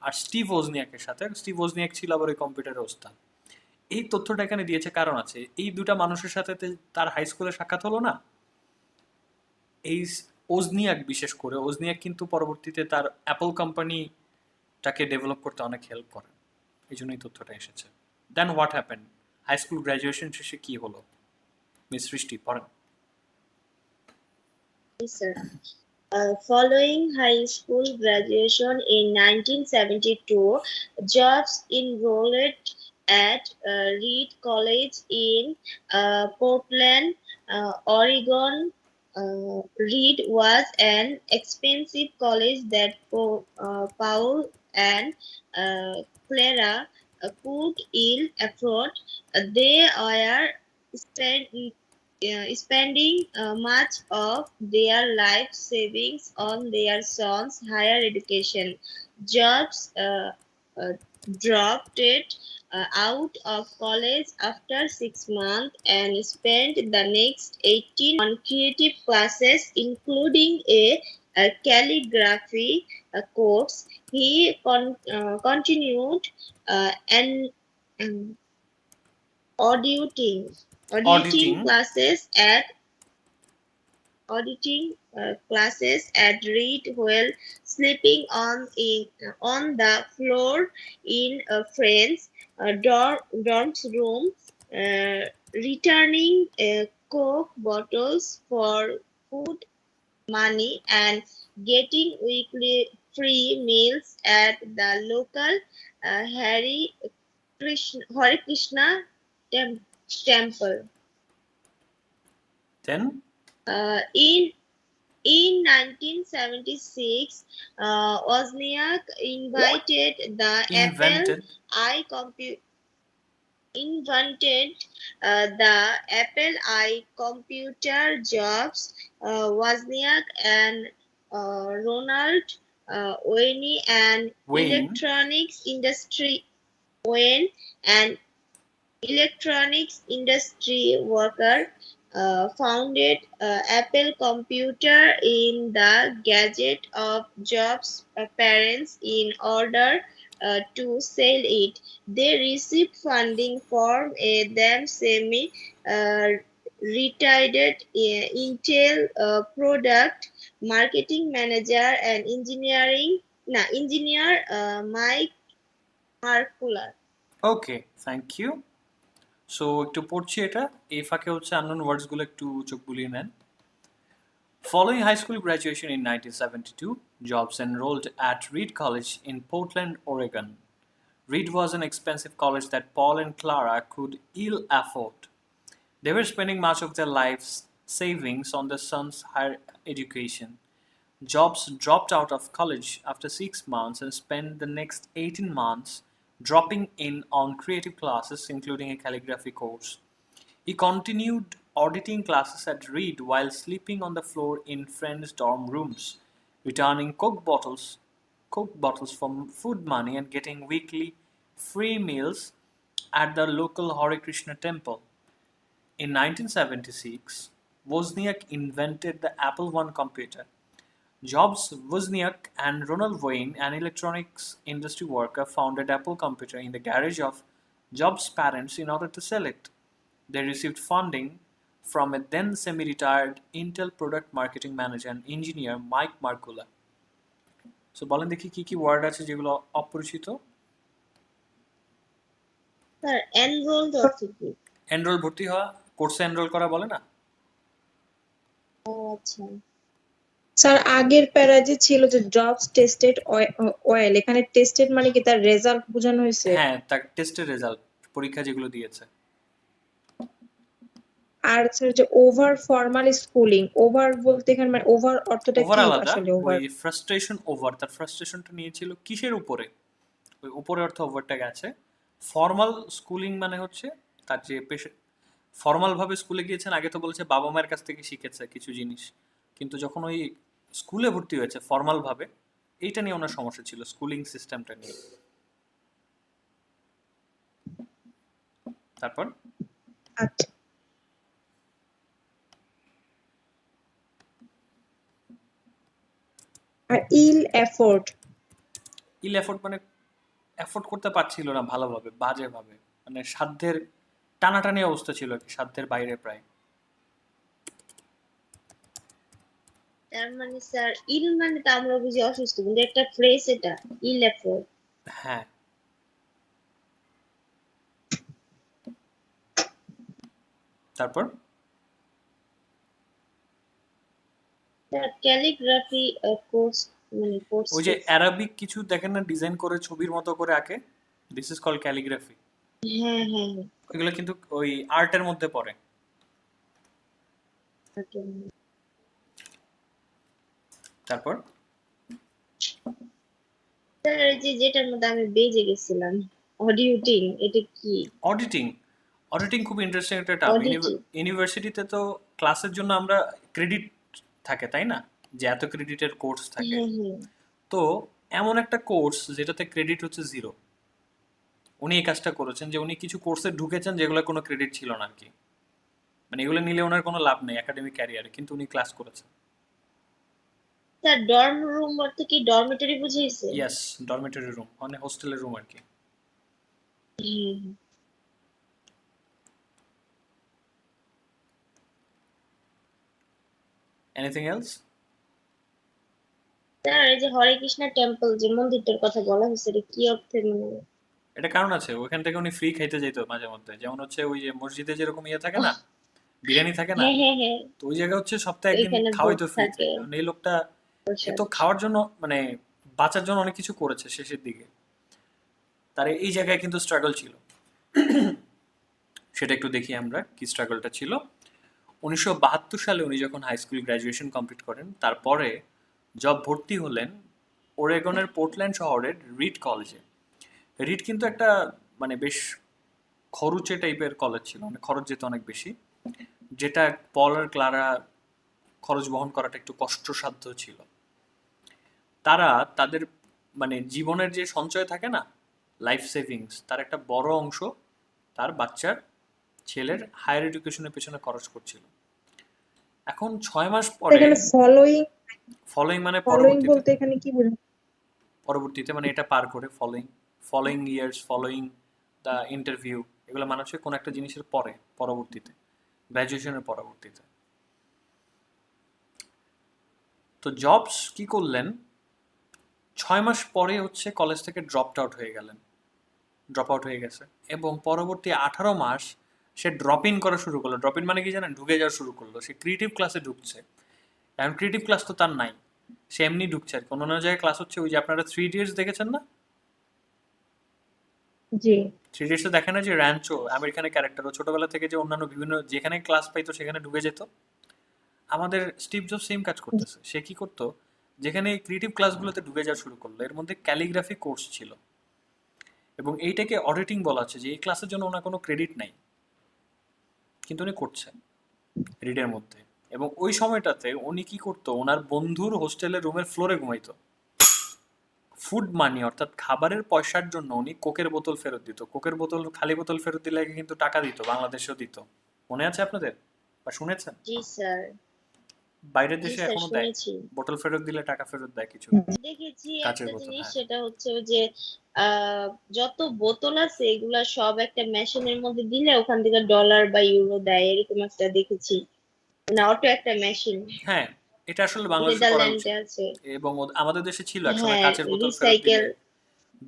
আর স্টিভ ওজনিয়াকের সাথে। স্টিভ ওজনিয়াক ছিল আবার ওই কম্পিউটারের ওস্তাদ। এই তথ্যটা এখানে দিয়েছে কারণ আছে, এই দুটা মানুষের সাথে তার হাই স্কুলে সাক্ষাৎ হলো না। এই ওজনিয়াক, বিশেষ করে ওজনিয়াক কিন্তু পরবর্তীতে তার অ্যাপল কোম্পানিটাকে ডেভেলপ করতে অনেক হেল্প করেন, এই জন্যই তথ্যটা এসেছে। Then what happen, high school graduation শেষে কি হলো, মিস সৃষ্টি পড়েন। Yes, sir. Following high school graduation in 1972, Jobs enrolled at Reed College in Portland, Oregon. Reed was an expensive college that Paul and Clara could ill afford. They were spent spending much of their life savings on their son's higher education. Jobs dropped it out of college after 6 months and spent the next 18 on creative classes, including a calligraphy course. He continued and um, auditing auditing Auditing. classes at classes at Reed while sleeping on the floor in a friend's dorm's room, returning Coke bottles for food money and getting weekly free meals at the local Hare Krishna temple. Then In 1976, Wozniak invented. Invented the Apple I computer. Jobs, Wozniak, and Ronald Wayne, an Wayne. electronics industry Wayne, an electronics industry worker, founded Apple Computer in the gadget of Jobs' parents in order to sell it. They received funding from them semi retired Intel product marketing manager and engineer Mike Markula. Okay, thank you. So একটু পড়ছি এটা, এই ফাঁকে হচ্ছে unknown ওয়ার্ডসগুলো একটু চোখ বুলিয়ে নেন। Following high school graduation in 1972, Jobs enrolled at Reed College in Portland, Oregon. Reed was an expensive college that Paul and Clara could ill afford. They were spending much of their lives savings on their son's higher education. Jobs dropped out of college after 6 months and spent the next 18 months dropping in on creative classes, including a calligraphy course. He continued auditing classes at Reed while sleeping on the floor in friends' dorm rooms, returning Coke bottles for food money and getting weekly free meals at the local Hare Krishna temple. In 1976, Wozniak invented the Apple I computer. Jobs, Wozniak, and Ronald Wayne, an electronics industry worker, founded Apple Computer in the garage of Jobs' parents in order to sell it. They received funding from a then semi-retired Intel product marketing manager and engineer Mike Markula. So বলেন দেখি কি কি word আছে যেগুলো অপরিচিত? Sir enrolled অর্থ কি? Enrol ভর্তি হওয়া, কোর্সে এনরোল করা বলে না? ও আচ্ছা। স্যার আগের প্যারা যে ছিল যে জবস টেস্টেড ওয়েল, এখানে টেস্টেড মানে কি তার রেজাল্ট বোঝানো হয়েছে? হ্যাঁ, তার টেস্টের রেজাল্ট, পরীক্ষা যেগুলো দিয়েছে। আর স্যার যে ওভার ফর্মাল স্কুলিং, ওভার বলতে এখানে মানে ওভার অর্থটা কি ওভার আলাদা, আসলে? ওভার ওই ফ্রাস্ট্রেশন ওভার, তার ফ্রাস্ট্রেশনটা নিয়েছিল কিসের উপরে, ওই উপরে অর্থ ওভারটা গেছে। ফর্মাল স্কুলিং মানে হচ্ছে তার যে ফর্মাল ভাবে স্কুলে গিয়েছেন, আগে তো বলেছে বাবা মায়ের কাছ থেকে শিখেছে কিছু জিনিস, কিন্তু যখন ওই স্কুলে ভর্তি হয়েছে ফর্মাল ভাবে, এইটা নিয়ে ওনার সমস্যা ছিল, স্কুলিং সিস্টেমটা নিয়ে। তারপর আচ্ছা, আর ইল এফোর্ট, ইল এফোর্ট মানে এফোর্ট করতে পারছিল না ভালোভাবে, বাজেভাবে, মানে সাধ্যের টানাটানি অবস্থা ছিল আর কি, সাধ্যের বাইরে প্রায়। তার মানে স্যার ইল মানে তো আমরা বুঝি অসুস্থ, কিন্তু একটা ফ্রেজ এটা, ইল এফোর্ট। হ্যাঁ, তারপর স্যার ক্যালিগ্রাফি কোর্স মানে কোর্স। ওই যে অ্যারাবিক কিছু দেখেন না ডিজাইন করে ছবির মতো করে আঁকে, দিস ইজ কল ক্যালিগ্রাফি। হ্যাঁ হ্যাঁ ওইগুলো কিন্তু ওই আর্টের মধ্যে পড়ে। হ্যাঁ। তারপর স্যার এই যে যেটার মধ্যে আমি বেজে গেছিলাম, অডিটিং, এটা কি? অডিটিং, অডিটিং খুব ইন্টারেস্টিং একটা টার্ম। Auditing। ইউনিভার্সিটিতে তো ক্লাসের জন্য আমরা ক্রেডিট থাকে তাই না, যে এত ক্রেডিটের কোর্স থাকে, হ্যাঁ হ্যাঁ তো এমন একটা কোর্স যেটাতে ক্রেডিট হচ্ছে 0, উনি এই কাজটা করেছেন যে উনি কিছু কোর্সে ঢুকেছেন যেগুলো কোনো ক্রেডিট ছিল না আর কি, মানে এগুলো নিলে ওনার কোনো লাভ নেই একাডেমিক ক্যারিয়ারে, কিন্তু উনি ক্লাস করেছেন। স্যার ডর্ম রুম অর্থ কি ডরমিটরি বুঝাইছে? ইয়েস, ডরমিটরি রুম মানে হোস্টেলের রুম আর কি। হ্যাঁ। Anything else? স্যার এই যে হরে কৃষ্ণ টেম্পল যে মন্দিরটার কথা বলা হয়েছে, এটা কি অর্থে মানে? এটা কারণ আছে, ওখান থেকে উনি ফ্রি খাইতে যেত মাঝে মধ্যে, যেমন হচ্ছে ওই যে মসজিদে যেরকম ইয়ে থাকে না, বিরিয়ানি থাকে না, হ্যাঁ হ্যাঁ হ্যাঁ, তো ওই জায়গায় হচ্ছে সপ্তাহে একদিন ওইখানে খাওয়াই ভোগ তো ফ্রিতে, থাকে, কারণ এই লোকটা প্রসাদ। এত খাওয়ার জন্য মানে বাঁচার জন্য অনেক কিছু করেছে শেষের দিকে, তার এই জায়গায় কিন্তু স্ট্রাগল ছিল। সেটা একটু দেখি আমরা কি স্ট্রাগলটা ছিল। 1972 সালে উনি যখন হাই স্কুল গ্র্যাজুয়েশন কমপ্লিট করেন, তারপরে জব ভর্তি হলেন ওরেগনের পোর্টল্যান্ড শহরের রিড কলেজে। রিড কিন্তু একটা মানে বেশ খরুচে টাইপের কলেজ ছিল, মানে খরচ যেত অনেক বেশি, যেটা পল আর ক্লারা খরচ বহন করাটা একটু কষ্টসাধ্য ছিল। তারা তাদের মানে জীবনের যে সঞ্চয় থাকে না, লাইফ সেভিংস, তার একটা বড় অংশ তার বাচ্চার ছেলের হায়ার এডুকেশনের পেছনে খরচ করছিল। এখন 6 মাস পরে, এখানে ফলোইং, ফলোইং মানে ফলোইং পরবর্তীতে, বলতে এখানে কি বোঝানো? পরবর্তীতে মানে এটা পার করে, following, following years, following the interview, এগুলো মানে হচ্ছে কোনো একটা জিনিসের পরে, পরবর্তীতে, গ্র্যাজুয়েশনের পরবর্তীতে। তো জবস কি করলেন, 6 মাস পরে হচ্ছে কলেজ থেকে ড্রপ আউট হয়ে গেছে, এবং পরবর্তী 18 মাস সে ড্রপ ইন করা শুরু করলো। ড্রপ ইন মানে কি জানেন, ঢুকে যাওয়া শুরু করলো, সে ক্রিয়েটিভ ক্লাসে ঢুকছে। এখন ক্রিয়েটিভ ক্লাস তো তার নাই, সে এমনি ঢুকছে আর কি, অন্য জায়গায় ক্লাস হচ্ছে। ওই যে আপনারা 3 ইডিয়টস দেখেছেন না, জি 3 ইডিয়টসে দেখে না যে র্যাঞ্চো আমেরিকানের ক্যারেক্টার, ও ছোটবেলা থেকে যে অন্যান্য বিভিন্ন যেখানে ক্লাস পাইতো সেখানে ঢুকে যেত, আমাদের স্টিভ জবস সেম কাজ করতেছে। সে কি করতো, যেখানে ক্রিয়েটিভ ক্লাসগুলোতে ঢুকে যাওয়া শুরু করলো, এর মধ্যে ক্যালিগ্রাফি কোর্স ছিল, এবং এইটাকে অডিটিং বলা হচ্ছে, যে এই ক্লাসের জন্য ওনার কোনো ক্রেডিট নাই, কিন্তু উনি করছে রিডের মধ্যে। এবং ওই সময়টাতে উনি কি করতো, ওনার বন্ধুর হোস্টেলের রুমের ফ্লোরে ঘুমাইতো। ফুড মানি অর্থাৎ খাবারের পয়সার জন্য উনি কোকের বোতল ফেরত দিত। কোকের বোতল, খালি বোতল ফেরত দিলে কিন্তু টাকা দিত, বাংলাদেশেও দিত। মনে আছে আপনাদের বা শুনেছেন? জি স্যার। বাইরের জি দেশে স্যার, এখনো দেয়, শুনেছি। বোতল ফেরত দিলে টাকা ফেরত দেয় কিছু, দেখেছি কাচের একটা বোতল। জিনিস, হ্যাঁ সেটা হচ্ছে ওই যে যত বোতল আছে এগুলা সব একটা মেশিনের মধ্যে দিলে ওখান থেকে ডলার বা ইউরো দেয়, এরকম একটা দেখেছি, মানে অটো একটা মেশিন। হ্যাঁ, এটা আসলে বাংলাদেশে করা নেদারল্যান্ডে উচিত। আছে। এবং আমাদের দেশে ছিল একসময়, হ্যাঁ, কাচের বোতল ফেরত রিসাইকেল। দিলে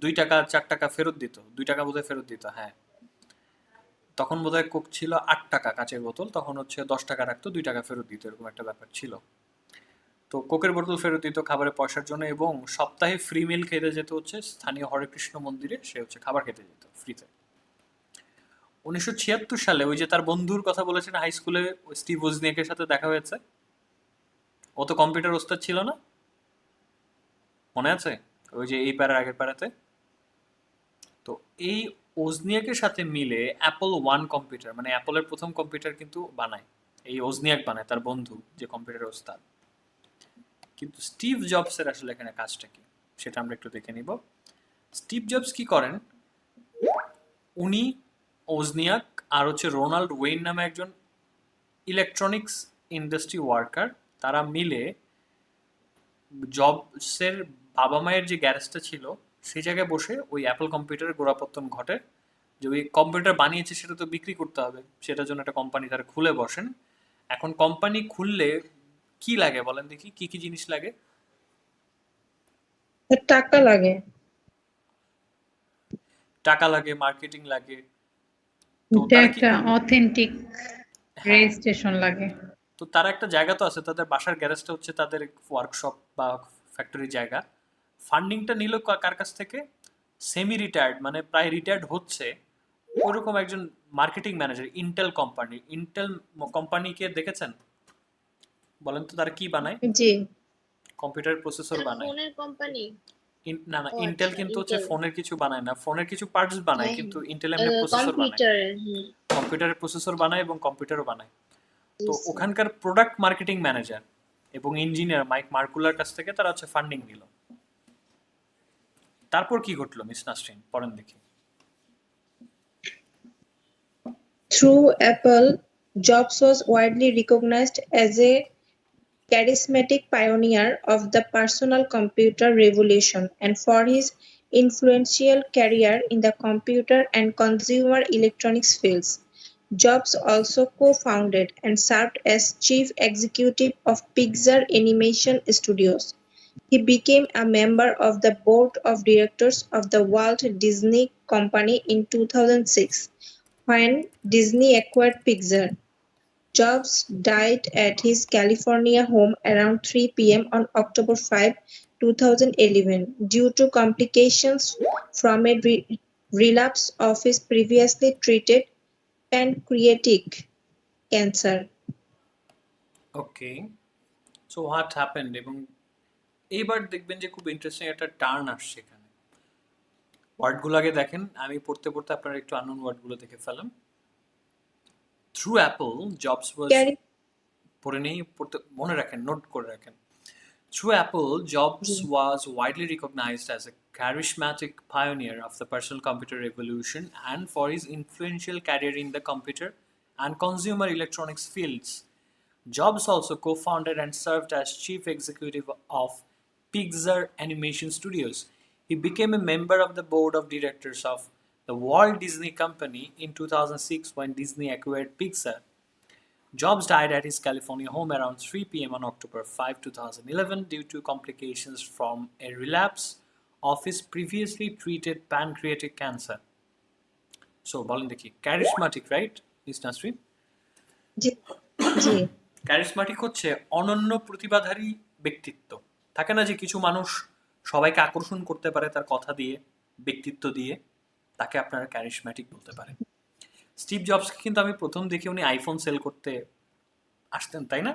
2 টাকা 4 টাকা ফেরত দিত, 2 টাকা বোধহয় ফেরত দিত। হ্যাঁ, তখন বোধহয় কোক ছিল 8 টাকা কাচের বোতল, তখন হচ্ছে 10 টাকা রাখতো, 2 টাকা ফেরত দিত, এরকম একটা ব্যাপার ছিল। তো কোকের বোতল ফেরত দিত খাবারের পয়সার জন্য, এবং সপ্তাহে ফ্রি মিল খেতে যেত হচ্ছে স্থানীয় হরে কৃষ্ণ মন্দিরে, সে হচ্ছে খাবার খেতে যেত ফ্রিতে। 1976 সালে ওই যে তার বন্ধুর কথা বলেছেন হাই স্কুলে, ওই স্টিভ ওজনিয়াকের সাথে দেখা হয়েছে। ও তো কম্পিউটার ওস্তাদ ছিল না, মনে আছে? ওই যে এই প্যারার আগের প্যারাতে। তো এই ওজনিয়াকের সাথে মিলে অ্যাপল ওয়ান কম্পিউটার, মানে অ্যাপলের প্রথম কম্পিউটার কিন্তু বানায় এই ওজনিয়াক, বানায় তার বন্ধু যে কম্পিউটার ওস্তাদ। কিন্তু স্টিভ জবসের আসলে এখানে কাজটা কি সেটা আমরা একটু দেখে নিব। স্টিভ জবস কি করেন, উনি, ওজনিয়াক আর হচ্ছে রোনাল্ড ওয়েইন নামে একজন ইলেকট্রনিক্স ইন্ডাস্ট্রি ওয়ার্কার, তারা মিলে জবসের বাবা মায়ের যে গ্যারেজটা ছিল সেই জায়গায় বসে ওই অ্যাপল কম্পিউটারের গোড়াপত্তন ঘটে। যে ওই কম্পিউটার বানিয়েছে সেটা তো বিক্রি করতে হবে, সেটার জন্য একটা কোম্পানি তারা খুলে বসেন। এখন কোম্পানি খুললে কি লাগে বলেন দেখি, কি কি জিনিস লাগে? টাকা লাগে। টাকা লাগে, মার্কেটিং লাগে। তো এটা তারা কি একটা করলো? অথেন্টিক হ্যাঁ, রেজিস্ট্রেশন লাগে। তো তারা একটা জায়গা তো আছে, তাদের বাসার গ্যারেজটা হচ্ছে তাদের ওয়ার্কশপ বা ফ্যাক্টরি জায়গা। ফান্ডিংটা নিল কার কাছ থেকে? সেমি রিটায়ার্ড, মানে প্রায় রিটায়ার্ড হচ্ছে ওরকম একজন marketing manager, Intel company. Intel কোম্পানিকে দেখেছেন? বলেন তো তারা কি বানায়? জি। কম্পিউটার প্রসেসর বানায়। ফোনের কোম্পানি। না না, ও ইন্টেল আচ্ছা, কিন্তু হচ্ছে ইন্টেল। ফোনের কিছু বানায় না, ফোনের কিছু পার্টস বানায়, হ্যাঁ কিন্তু হ্যাঁ, ইন্টেল এমনি প্রসেসর বানায়, কম্পিউটারের, হুম। কম্পিউটারের প্রসেসর বানায় এবং কম্পিউটারও বানায়। জি তো স্যার। ওখানকার প্রোডাক্ট মার্কেটিং ম্যানেজার এবং ইঞ্জিনিয়ার মাইক মার্কুলার কাছ থেকে তারা হচ্ছে ফান্ডিং নিল। তারপর কি ঘটলো মিস নাসরিন, পড়েন দেখি। Through Apple, Jobs was widely recognized as a charismatic pioneer of the personal computer revolution and for his influential career in the computer and consumer electronics fields. Jobs also co-founded and served as chief executive of Pixar Animation Studios. He became a member of the board of directors of the Walt Disney Company in 2006 when Disney acquired Pixar. Jobs died at his California home around 3 p.m. on October 5, 2011, due to complications from a relapse of his previously treated pancreatic cancer. Okay, so what happened, এবং এইবার দেখবেন যে খুব interesting একটা turn আসছে এখানে। ওয়ার্ডগুলো আগে দেখেন, আমি পড়তে পড়তে আপনারা একটু আননোন ওয়ার্ডগুলো দেখে ফেলাম। থ্রু অ্যাপল জবস ওয়াজ, Cari- পড়ে নেই, পড়তে মনে রাখেন, নোট করে রাখেন। Through Apple, Jobs was widely recognized as a charismatic pioneer of the personal computer revolution and for his influential career in the computer and consumer electronics fields. Jobs also co-founded and served as chief executive of Pixar Animation Studios. He became a member of the board of directors of the Walt Disney Company in 2006 when Disney acquired Pixar. Jobs died at his California home around 3 p.m. on October 5, 2011, due to complications from a relapse of his previously treated pancreatic cancer. So, বলেন দেখি, charismatic, right, Miss Nasrin? জি জি Charismatic হচ্ছে অনন্য প্রতিভাধারী ব্যক্তিত্ব। থাকে না যে কিছু মানুষ সবাইকে আকর্ষণ করতে পারে তার কথা দিয়ে, ব্যক্তিত্ব দিয়ে, তাকে আপনারা charismatic বলতে পারেন। স্টিভ জবসকে কিন্তু আমি প্রথম দেখি উনি আইফোন সেল করতে আসতেন, তাই না?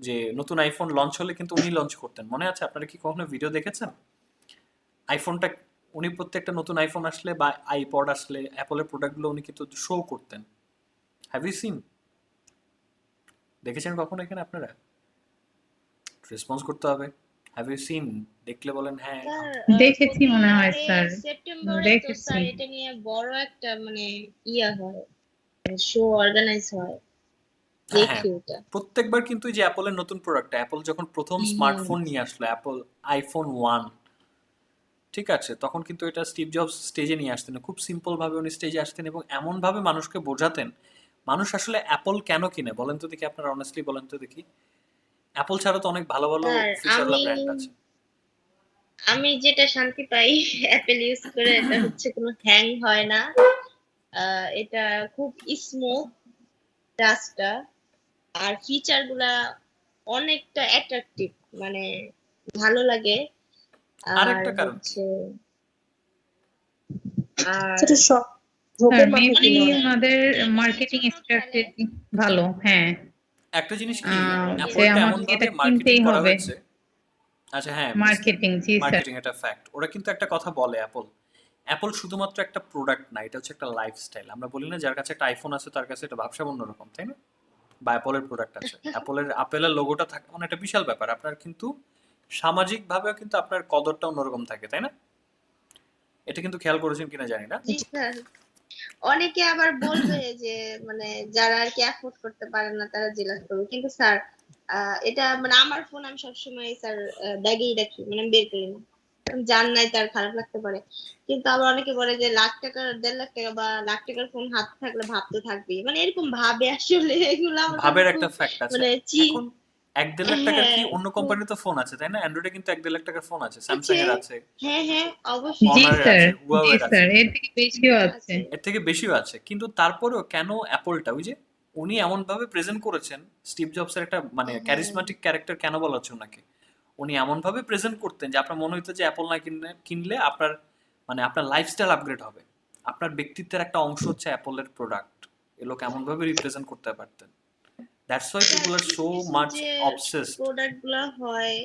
যে নতুন আইফোন লঞ্চ হলে কিন্তু উনি লঞ্চ করতেন, মনে আছে? আপনারা কি কখনো ভিডিও দেখেছেন আইফোনটা? উনি প্রত্যেকটা নতুন আইফোন আসলে বা আইপড আসলে অ্যাপলের প্রোডাক্টগুলো উনি কিন্তু শো করতেন। Have you seen? দেখেছেন কখনো এখানে আপনারা? রেসপন্স করতে হবে। Have you seen? দেখলে বলেন হ্যাঁ। স্যার, দেখেছি প্রতি মনে হয় ইয়ারে স্যার, সেপ্টেম্বরে তো দেখেছি। স্যার এটা নিয়ে বড় একটা মানে ইয়া হয়, শো অর্গানাইজ হয়। হ্যাঁ, দেখি ওটা। প্রত্যেকবার কিন্তু এই যে অ্যাপলের নতুন প্রোডাক্ট, অ্যাপল যখন প্রথম স্মার্টফোন নিয়ে আসলো, অ্যাপল আইফোন 1, ঠিক আছে, তখন কিন্তু এটা স্টিভ জবস স্টেজে নিয়ে আসতেন, খুব সিম্পল ভাবে উনি স্টেজে আসতেন এবং এমন ভাবে মানুষকে বোঝাতেন, মানুষ আসলে অ্যাপল কেন কিনে বলেন তো দেখি, আপনারা অনেস্টলি বলেন তো দেখি। অ্যাপল ছাড়া তো অনেক ভালো ভালো স্যার, ফিচারওয়ালা আমি ব্র্যান্ড আছে। আমি যেটা শান্তি পাই অ্যাপেল ইউজ করে, এটা হচ্ছে কোনো হ্যাং হয় না। এটা খুব স্মুথ টাচটা, আর ফিচার গুলা অনেকটা অ্যাট্রাকটিভ, মানে ভালো লাগে। আর আরেকটা কারণ কি? হচ্ছে আর সেটা সব স্যার ঝোঁকের মাথায় মেবি কিনে অনেকে অনেক। ওনাদের গেমিং এর মার্কেটিং জন্য খেলে। স্ট্র্যাটেজি ভালো, হ্যাঁ। একটা জিনিস কি, যে অ্যাপলটা আমাকে এমন ভাবে এটা মার্কেটিং কিনতেই করা হবে, হয়েছে। আচ্ছা হ্যাঁ, মার্কেটিং, জি স্যার। মার্কেটিং এটা ফ্যাক্ট। ওরা কিন্তু একটা কথা বলে, অ্যাপল, অ্যাপল শুধুমাত্র একটা প্রোডাক্ট না, এটা হচ্ছে একটা লাইফস্টাইল। আমরা বলি না যার কাছে একটা আইফোন আছে তার কাছে এটা ব্যবসা অন্যরকম, তাই না? বা অ্যাপলের প্রোডাক্ট আছে, আপেলের লোগোটা থাকে, মানে একটা বিশাল ব্যাপার। আপনার কিন্তু সামাজিক ভাবেও কিন্তু আপনার কদরটা অন্যরকম থাকে, তাই না? এটা কিন্তু খেয়াল করেছেন কিনা জানি না। জি স্যার। অনেকে আবার বলবে যে মানে যারা আর কি অ্যাফোর্ড করতে পারে না তারা জেলাস করবে, কিন্তু স্যার এটা মানে আমার ফোন আমি সবসময় স্যার ব্যাগেই রাখি, মানে আমি বের করি না। যার নাই তার খারাপ লাগতে পারে, কিন্তু আবার অনেকে বলে যে লাখ টাকার 1.5 লাখ টাকা বা লাখ টাকার ফোন হাতে থাকলে ভাব তো থাকবেই, মানে এরকম ভাবে আসলে এগুলো আমার কাছে ভাবের একটা খুব ফ্যাক্ট আছে। মানে এখন 1-1.5 লাখ টাকার কি হ্যাঁ অন্য খুব কোম্পানির তো ফোন আছে, তাই না? অ্যান্ড্রয়েডে কিন্তু 1-1.5 লাখ টাকার ফোন আছে, আছে। স্যামসাং এর আছে, হ্যাঁ হ্যাঁ, অবশ্যই জি অনারের স্যার, আছে, জি হুয়াওয়ের আছে, স্যার, এর থেকে বেশিও আছে। আছে। এর থেকে বেশিও আছে। কিন্তু তারপরেও কেন অ্যাপলটা, ওই যে উনি এমন ভাবে প্রেজেন্ট করেছেন, স্টিভ জবসের একটা মানে হ্যাঁ, ক্যারিসমাটিক ক্যারেক্টার কেন বলা হচ্ছে ওনাকে, উনি এমন ভাবে প্রেজেন্ট করতেন যে আপনার মনে হতো যে অ্যাপল না কিনলে কিনলে আপনার মানে আপনার লাইফস্টাইল আপগ্রেড হবে, আপনার ব্যক্তিত্বের একটা অংশ হচ্ছে অ্যাপলের প্রোডাক্ট। এ লোক এমন ভাবে রিপ্রেজেন্ট করতে পারতেন। That's why sir people are so কিছু কিছু মাচ যে অবসেসড। প্রোডাক্ট গুলা হয়,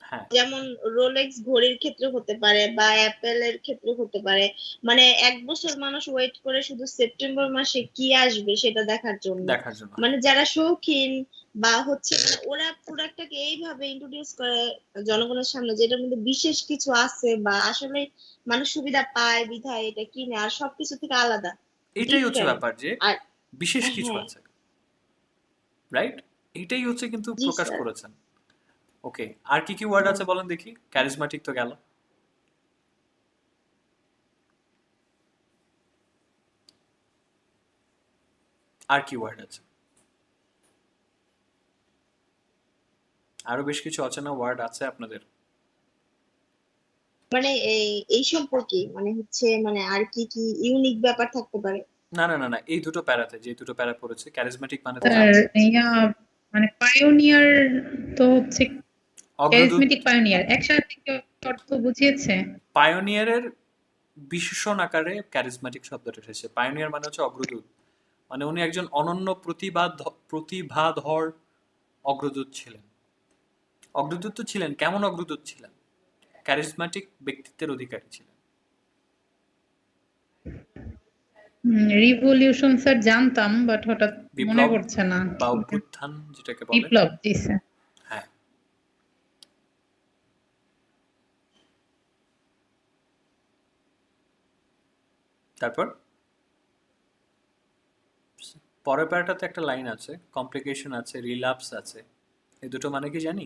হ্যাঁ, যেমন রোলেক্স ঘড়ির ক্ষেত্রে হতে পারে বা অ্যাপেল এর ক্ষেত্রে হতে পারে, মানে 1 বছর মানুষ ওয়েট করে শুধু সেপ্টেম্বর মাসে কি আসবে সেটা দেখার জন্য। দেখার জন্য, মানে হ্যাঁ। যারা শৌখিন বা হচ্ছে মানে ওরা প্রোডাক্টটাকে এইভাবে ইন্ট্রোডিউস করে জনগণের সামনে, যেটার মধ্যে বিশেষ কিছু আছে বা আসলে মানুষ সুবিধা পায় বিধায় এটা কিনে, আর সবকিছু থেকে আলাদা, এটাই হচ্ছে ডিফারেন্ট। ব্যাপার যে আর বিশেষ কিছু হ্যাঁ, আছে, রাইট? এটাই হচ্ছে কিন্তু জি প্রকাশ স্যার। করেছেন। ওকে, আর কি কি ওয়ার্ড আছে বলেন দেখি? ক্যারিজমাটিক তো গেল, আর কি ওয়ার্ড আছে? আরো বেশ কিছু অচেনা ওয়ার্ড আছে আপনাদের? মানে এই এই সম্পর্কে মানে হচ্ছে মানে আর কি কি ইউনিক ব্যাপার থাকতে পারে? না না না না, এই দুটো প্যারাতে, যে দুটো প্যারা পড়েছে, ক্যারিজমাটিক মানে তো স্যার জানেন, ইয়া মানে পায়োনিয়ার তো হচ্ছে, অগ্রদূত। ক্যারিজমেটিক পায়োনিয়ার একসাথে কি অর্থ বুঝিয়েছে? পায়োনিয়ারের বিশেষণ আকারে ক্যারিজমাটিক শব্দটা এসেছে। পায়োনিয়ার মানে হচ্ছে অগ্রদূত, মানে উনি একজন অনন্য প্রতিভাধর অগ্রদূত ছিলেন। অগ্রদূত তো ছিলেন, কেমন অগ্রদূত ছিলেন? ক্যারিজমাটিক ব্যক্তিত্বের অধিকারী ছিলেন। রিভলিউশন স্যার জানতাম, বাট হঠাৎ মনে বিপ্লব পড়ছে না। বা অভ্যুত্থান যেটাকে বলে। বিপ্লব, জি স্যার। হ্যাঁ, তারপর পরের প্যারাটাতে একটা লাইন আছে, কমপ্লিকেশন আছে, রিল্যাপস আছে। এই দুটো মানে কি জানি?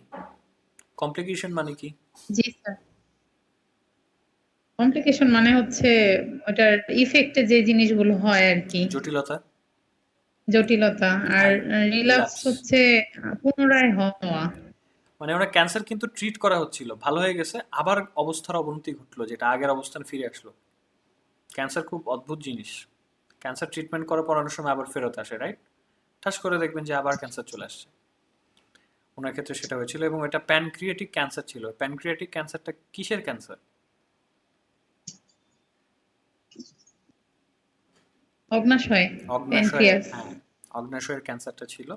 কমপ্লিকেশন মানে কি? জি স্যার, কমপ্লিকেশন মানে হচ্ছে ওটার ইফেক্টে যে জিনিসগুলো হয় আর কি, জটিলতা। জটিলতা। আর আর রিল্যাপস রিল্যাপস হচ্ছে পুনরায় হওয়া। মানে ওরা ক্যান্সার কিন্তু ট্রিট করা হচ্ছিল, ভালো হয়ে গেছে, আবার অবস্থার অবনতি ঘটলো, যেটা আগের অবস্থান ফিরে আসলো। ক্যান্সার খুব অদ্ভুত জিনিস। ক্যান্সার ট্রিটমেন্ট করার পর অনেক সময় আবার ফেরত আসে, রাইট? ঠাস করে দেখবেন যে আবার ক্যান্সার চলে আসছে। ওনার ক্ষেত্রে সেটা হয়েছিল এবং এটা প্যানক্রিয়াটিক ক্যান্সার ছিল। প্যানক্রিয়াটিক ক্যান্সারটা কিসের ক্যান্সার? অগ্নাশয়, অগ্নাশয়ের, প্যানক্রিয়াস। হ্যাঁ, অগ্নাশয়ের ক্যান্সারটা ছিল।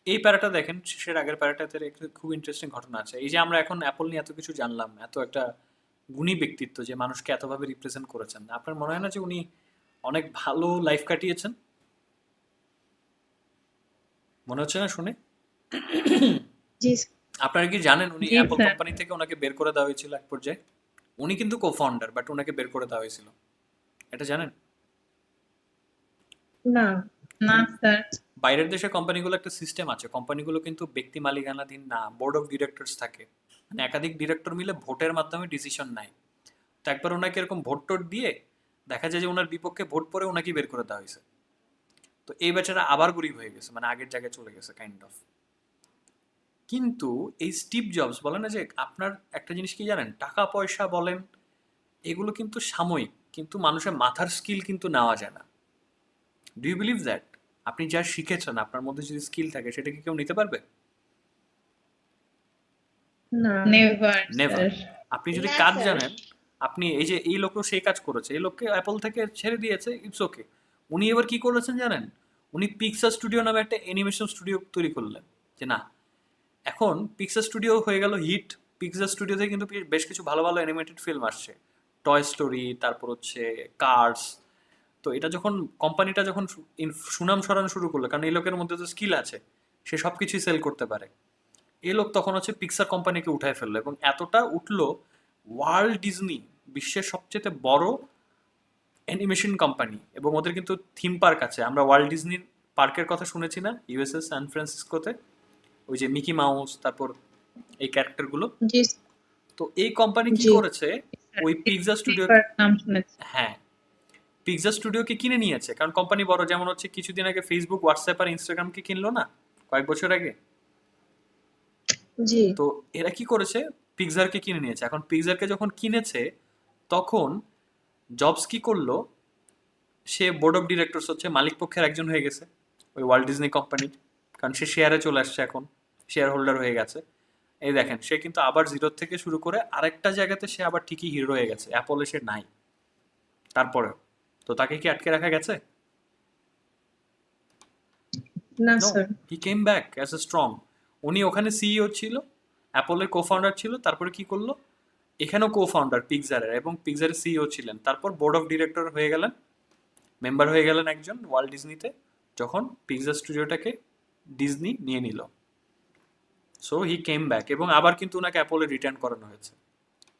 এই প্যারাটা দেখেন, শেষের আগের প্যারাটাতে একটা খুব ইন্টারেস্টিং ঘটনা আছে। এই যে আমরা এখন অ্যাপল নিয়ে এত কিছু জানলাম, এত একটা গুণী ব্যক্তিত্ব যে মানুষকে এতভাবে রিপ্রেজেন্ট করেছেন, আপনার মনে হয় না যে উনি অনেক ভালো লাইফ কাটিয়েছেন? মনে হচ্ছে না শুনে? জি আপনারা কি জানেন উনি জি অ্যাপল স্যার। কোম্পানি থেকে ওনাকে বের করে দেওয়া হয়েছিল এক পর্যায়ে? উনি কিন্তু কো ফাউন্ডার, বাট ওনাকে বের করে দেওয়া হয়েছিল, এটা জানেন? না। না স্যার। বাইরের দেশে কোম্পানিগুলো একটা সিস্টেম আছে, কোম্পানিগুলো কিন্তু ব্যক্তি মালিকানাধীন না, বোর্ড অফ ডিরেক্টরস থাকে, মানে একাধিক ডিরেক্টর মিলে ভোটের মাধ্যমে ডিসিশন নেয়। তো একবার ওনাকে এরকম ভোট টোট দিয়ে দেখা যায় যে ওনার বিপক্ষে ভোট পড়ে ওনাকে বের করে দেওয়া হয়েছে। তো এই বেচারা আবার গরিব হয়ে গেছে, মানে আগের জায়গায় চলে গেছে কাইন্ড অফ। কিন্তু এই স্টিভ জবস বলে না যে আপনার একটা জিনিস কি জানেন, টাকা পয়সা বলেন এগুলো কিন্তু সাময়িক, কিন্তু মানুষের মাথার স্কিল কিন্তু নেওয়া যায় না। Do you believe that? আপনি যা শিখেছেন আপনার মধ্যে যদি স্কিল থাকে সেটা কি কেউ নিতে পারবে? না। Never never. স্যার। আপনি যদি না কাজ স্যার। জানেন, আপনি এই যে এই লোকও সেই কাজ করেছে, এই লোককে অ্যাপল থেকে ছেড়ে দিয়েছে, ইটস ওকে। উনি এবার কি করেছেন জানেন, উনি পিক্সার স্টুডিও নামে একটা অ্যানিমেশন স্টুডিও তৈরি করলেন। যে না, এখন পিক্সার স্টুডিও হয়ে গেল হিট। পিক্সার স্টুডিও থেকে কিন্তু বেশ কিছু ভালো ভালো অ্যানিমেটেড ফিল্ম আসছে, টয় স্টোরি, তারপর হচ্ছে কার্স। তো এটা যখন কোম্পানিটা যখন সুনাম ছড়ানো শুরু করলো, কারণ এই লোকের মধ্যে তো স্কিল আছে, সে সব কিছুই সেল করতে পারে, এই লোক তখন হচ্ছে পিক্সার কোম্পানিকে উঠায় ফেললো, এবং এতটা উঠলো ওয়ার্ল্ড ডিজনি বিশ্বের সবচেয়ে বড় অ্যানিমেশন কোম্পানি, এবং ওদের কিন্তু থিম পার্ক আছে। আমরা ওয়ার্ল্ড ডিজনি পার্কের কথা শুনেছি না, ইউএসএ সান ফ্রান্সিসকোতে, ওই যে মিকি মাউস, তারপর এই ক্যারেক্টারগুলো। জি। তো এই কোম্পানি কি জি। করেছে, ওই পিৎজা স্টুডিও, নাম শুনেছি। হ্যাঁ, পিৎজা স্টুডিওকে কিনে নিয়েছে, কারণ কোম্পানি বড়। যেমন হচ্ছে কিছুদিন আগে ফেসবুক, হোয়াটসঅ্যাপ আর ইনস্টাগ্রামকে কিনলো না, কয়েক বছর আগে। জি। তো এরা কি করেছে, পিক্সারকে কিনে নিয়েছে। এখন পিক্সারকে যখন কিনেছে তখন জবস কি করলো, সে বোর্ড অফ ডিরেক্টরস হচ্ছে মালিক পক্ষের একজন হয়ে গেছে ওই ওয়ার্ল্ড ডিজনি কোম্পানির, কারণ সে শেয়ারে চলে আসছে, এখন শেয়ার হোল্ডার হয়ে গেছে। এই দেখেন, সে কিন্তু আবার জিরো থেকে শুরু করে আরেকটা জায়গাতে সে আবার ঠিকই হিরো হয়ে গেছে, অ্যাপলে সে নাই তারপরেও। তো তাকে কি আটকে রাখা গেছে? না no, sir. He came back as a strong. উনি ওখানে সিইও ছিল, অ্যাপলের কো ফাউন্ডার ছিল, তারপরে কি করলো, এখানেও কো ফাউন্ডার পিক্সারের, এবং পিক্সারের সিইও ছিলেন, তারপর বোর্ড অফ ডিরেক্টর হয়ে গেলেন, মেম্বার হয়ে গেলেন একজন ওয়ার্ল্ড ডিজনিতে, যখন পিক্সার স্টুডিওটাকে ডিজনি নিয়ে নিল। সো হি কেম ব্যাক, এবং আবার কিন্তু ওনাকে অ্যাপলে রিটার্ন করানো হয়েছে।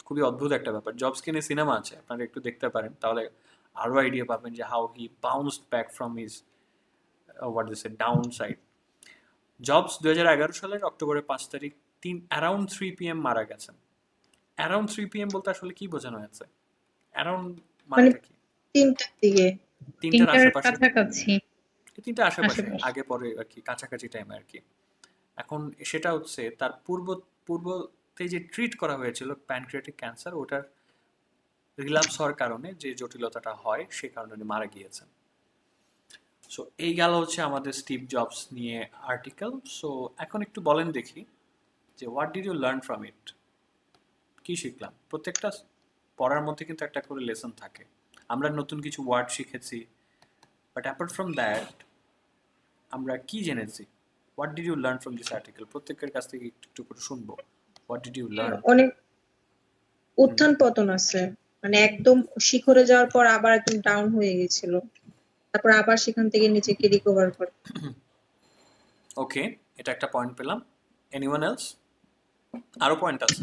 খুবই অদ্ভুত একটা ব্যাপার। জবস কিনে সিনেমা আছে, আপনারা একটু দেখতে পারেন, তাহলে আরও আইডিয়া পাবেন যে how he bounced back from his what is a down side. Jobs 2011 সালের অক্টোবরের 5 তারিখ অ্যারাউন্ড 3 PM মারা গেছেন। অ্যারাউন্ড 3 PM বলতে আসলে কি বোঝানো হয়েছে? অ্যারাউন্ড মানে মানেটা কি? 3টার দিকে। তিনটার তিনটার আশেপাশে, কাছাকাছি। তিনটার আশেপাশে, আশেপাশে। আগে পরে আর কি, কাছাকাছি টাইমে আর কি। এখন সেটা হচ্ছে তার পূর্বতে যে ট্রিট করা হয়েছিল প্যানক্রিয়াটিক ক্যান্সার, ওটার রিলাপস হওয়ার কারণে যে জটিলতাটা হয় সে কারণে উনি মারা গিয়েছেন। সো এই গেল হচ্ছে আমাদের স্টিভ জবস নিয়ে আর্টিকেল। সো এখন একটু বলেন দেখি যে what did you learn from it, কি শিখলাম? প্রত্যেকটা পড়ার মধ্যে কিন্তু একটা করে লেসন থাকে, আমরা নতুন কিছু ওয়ার্ড শিখেছি, বাট অ্যাপার্ট ফ্রম দ্যাট আমরা কি জেনেছি? What did you learn from this article? প্রত্যেকের কাছ থেকে একটু একটু করে শুনবো, হোয়াট ডিড ইউ লার্ন? অনেক উত্থান পতন আছে, মানে একদম শিখরে যাওয়ার পর আবার একদম ডাউন হয়ে গেছিল, তারপর আবার সেখান থেকে নিজেকে রিকভার করে। ওকে, এটা একটা পয়েন্ট পেলাম। Anyone else? আরো পয়েন্ট আছে?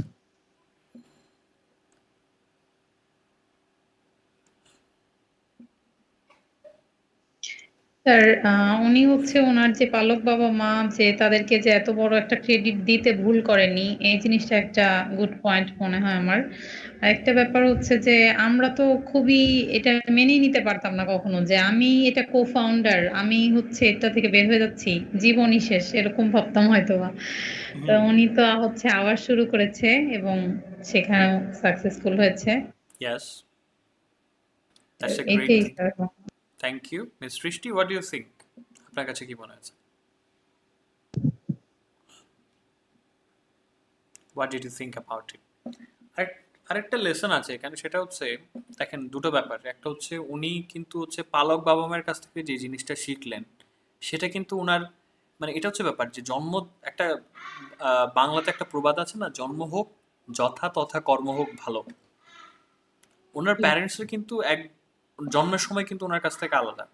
স্যার, উনি হচ্ছে ওনার যে পালক বাবা মা যে তাদেরকে যে এত বড় একটা ক্রেডিট দিতে ভুল করেনি, এই জিনিসটা একটা গুড পয়েন্ট মনে হয় আমার। আরেকটা ব্যাপার হচ্ছে যে আমরা তো খুবই এটা মেনেই নিতে পারতাম না কখনো, যে আমি এটা কো-ফাউন্ডার, আমি হচ্ছে এটা থেকে বের হয়ে যাচ্ছি, জীবনই শেষ, এরকম ভাবতাম হয়তোবা। তো উনি তো হচ্ছে আবার শুরু করেছে এবং সেখানেও সাকসেসফুল হয়েছে। ইয়েস, দ্যাটস এ গ্রেট এইটাই thing. Sir. Thank you miss Srishti. What do you think? আপনার কাছে কি মনে হয়েছে? What did you think about it? আরেকটা লেসন আছে এখানে, সেটা হচ্ছে দেখেন দুটো ব্যাপার। একটা হচ্ছে উনি কিন্তু হচ্ছে পালক বাবা মায়ের কাছ থেকে যে জিনিসটা শিখলেন সেটা কিন্তু উনার, মানে এটা হচ্ছে ব্যাপার যে জন্ম একটা, বাংলাতে একটা প্রবাদ আছে না, জন্ম হোক যথা তথা কর্ম হোক ভালো। ওনার প্যারেন্টসরা কিন্তু এক জন্মের সময় কিন্তু ওনার কাছ থেকে আলাদা,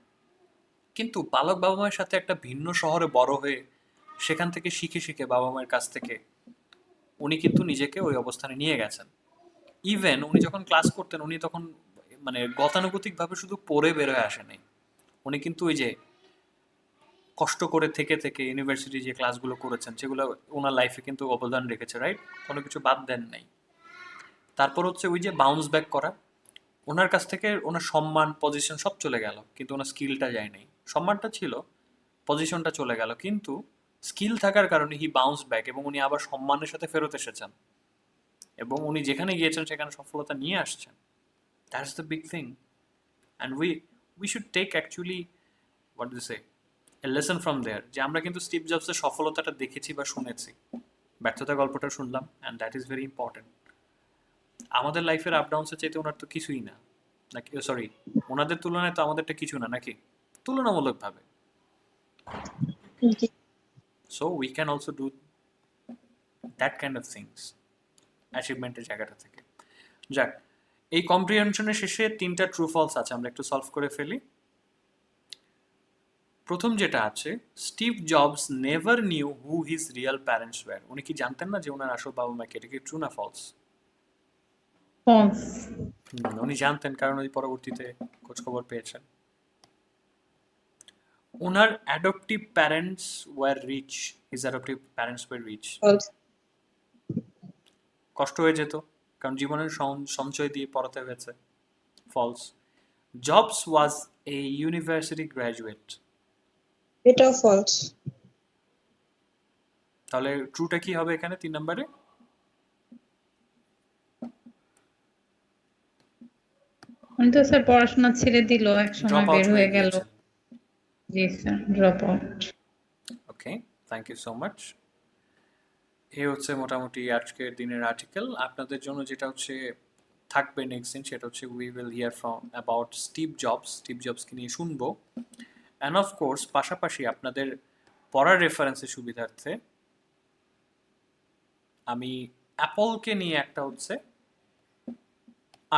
কিন্তু পালক বাবা মায়ের সাথে একটা ভিন্ন শহরে বড় হয়ে সেখান থেকে শিখে শিখে বাবা মায়ের কাছ থেকে উনি কিন্তু নিজেকে ওই অবস্থানে নিয়ে গেছেন। ইভেন উনি যখন ক্লাস করতেন উনি তখন মানে গতানুগতিক ভাবে শুধু পড়ে বের হয়ে আসেনি, উনি কিন্তু ওই যে কষ্ট করে থেকে থেকে ইউনিভার্সিটি যে ক্লাসগুলো করেছেন সেগুলো ওনার লাইফে কিন্তু অবদান রেখেছে, রাইট? কোনো কিছু বাদ দেন নাই। তারপর হচ্ছে ওই যে বাউন্স ব্যাক করা, ওনার কাছ থেকে ওনার সম্মান, পজিশন সব চলে গেল, কিন্তু ওনার স্কিলটা যায় নাই। সম্মানটা ছিল, পজিশনটা চলে গেল, কিন্তু স্কিল থাকার কারণে হি বাউন্স ব্যাক, এবং উনি আবার সম্মানের সাথে ফেরত এসেছেন, এবং উনি যেখানে গিয়েছেন সেখানে সফলতা নিয়ে আসছেন। That's the big thing. And we should take actually, what do say, a lesson from there, যে আমরা কিন্তু স্টিভ জবসের সফলতাটা দেখেছি বা শুনেছি, ব্যর্থতার গল্পটা শুনলাম, and that is very important. আমাদের লাইফের আপ ডাউনসের চাইতে ওনার তো কিছুই না, নাকি? সরি, ওনাদের তুলনায় তো আমাদেরটা কিছু না, নাকি? তুলনামূলকভাবে। So we can also do that kind of things অ্যাচিভমেন্টের জায়গাটা থেকে। যাক, এই কম্প্রিহেনশনের শেষে 3টা ট্রু ফলস আছে, আমরা একটু সলভ করে ফেলি। প্রথম যেটা আছে, স্টিভ জবস নেভার নিউ হু হিজ রিয়েল প্যারেন্টস ওয়্যার। উনি কি জানতেন না যে ওনার আসল বাবা মা কে? এটা কি ট্রু না ফলস? ফলস। উনি জানতেন, কারণ উনি পরবর্তীতে খোঁজখবর পেয়েছেন। ওনার adoptive parents were rich, his adoptive parents were rich. false, কষ্ট হয়ে যেত, কারণ জীবনের সঞ্চয় দিয়ে পড়াতে হয়েছে। False. Jobs was a university graduate. এটাও false, তাহলে ট্রুটা কি হবে এখানে 3 নম্বরে? উনি তো স্যার পড়াশোনা ছেড়ে দিল, এক সময় ড্রপ আউট বের হয়ে হয়ে গেল। গিয়েছেন। জি sir, drop out. Okay, thank you so much. এই হচ্ছে মোটামুটি আজকের দিনের আর্টিকেল। আপনাদের জন্য যেটা হচ্ছে থাকবে নেক্সট দিন, সেটা হচ্ছে we will hear from about Steve Jobs. Steve জবসকে নিয়ে শুনবো। অ্যান্ড অফ কোর্স পাশাপাশি আপনাদের পড়ার রেফারেন্সের সুবিধার্থে আমি অ্যাপলকে নিয়ে একটা হচ্ছে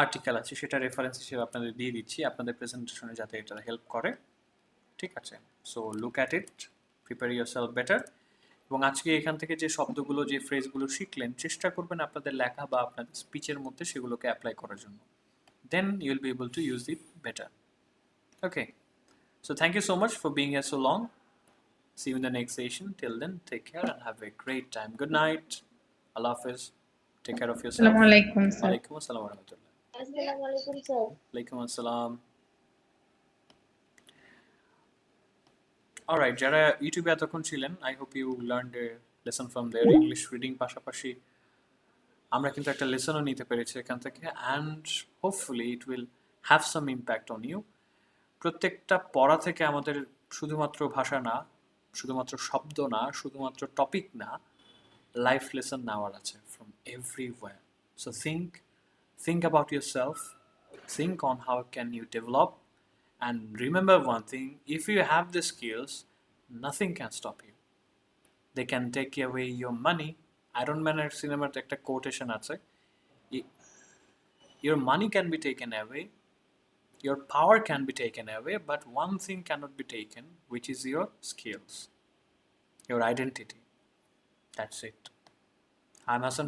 আর্টিকেল আছে, সেটা রেফারেন্স হিসেবে আপনাদের দিয়ে দিচ্ছি, আপনাদের প্রেজেন্টেশনে যাতে এটা হেল্প করে। ঠিক আছে? So look at it, prepare yourself better. এবং আজকে এখান থেকে যে শব্দগুলো, যে ফ্রেজগুলো শিখলেন, চেষ্টা করবেন আপনাদের লেখা বা আপনাদের স্পিচের মধ্যে সেগুলোকে অ্যাপ্লাই করার জন্য। Then you will be able to use it better. Okay, so thank you so much for being here so long. See you in the next session. Till then, take care and have a great time. Good night. Allah Hafiz. Take care of yourself. আসসালামু আলাইকুম sir. Alaikum assalam wa rahmatullah. আসসালামু আলাইকুম sir. Alaikum assalam. Alright, যারা ইউটিউবে এতক্ষণ ছিলেন, I hope you learned a lesson from their English reading পাশাপাশি আমরা কিন্তু একটা লেসনও নিতে পেরেছি এখান থেকে, and hopefully it will have some impact on you. প্রত্যেকটা পড়া থেকে আমাদের শুধুমাত্র ভাষা না, শুধুমাত্র শব্দ না, শুধুমাত্র টপিক না, লাইফ লেসন নেওয়ার আছে from everywhere. So think about yourself, think on how can you develop, and remember one thing: if you have the skills, nothing can stop you. They can take away your money. Iron Man এর সিনেমাতে একটা quotation আছে, your money can be taken away, your power can be taken away, but one thing cannot be taken, which is your skills, your identity. That's it. I'm Hassan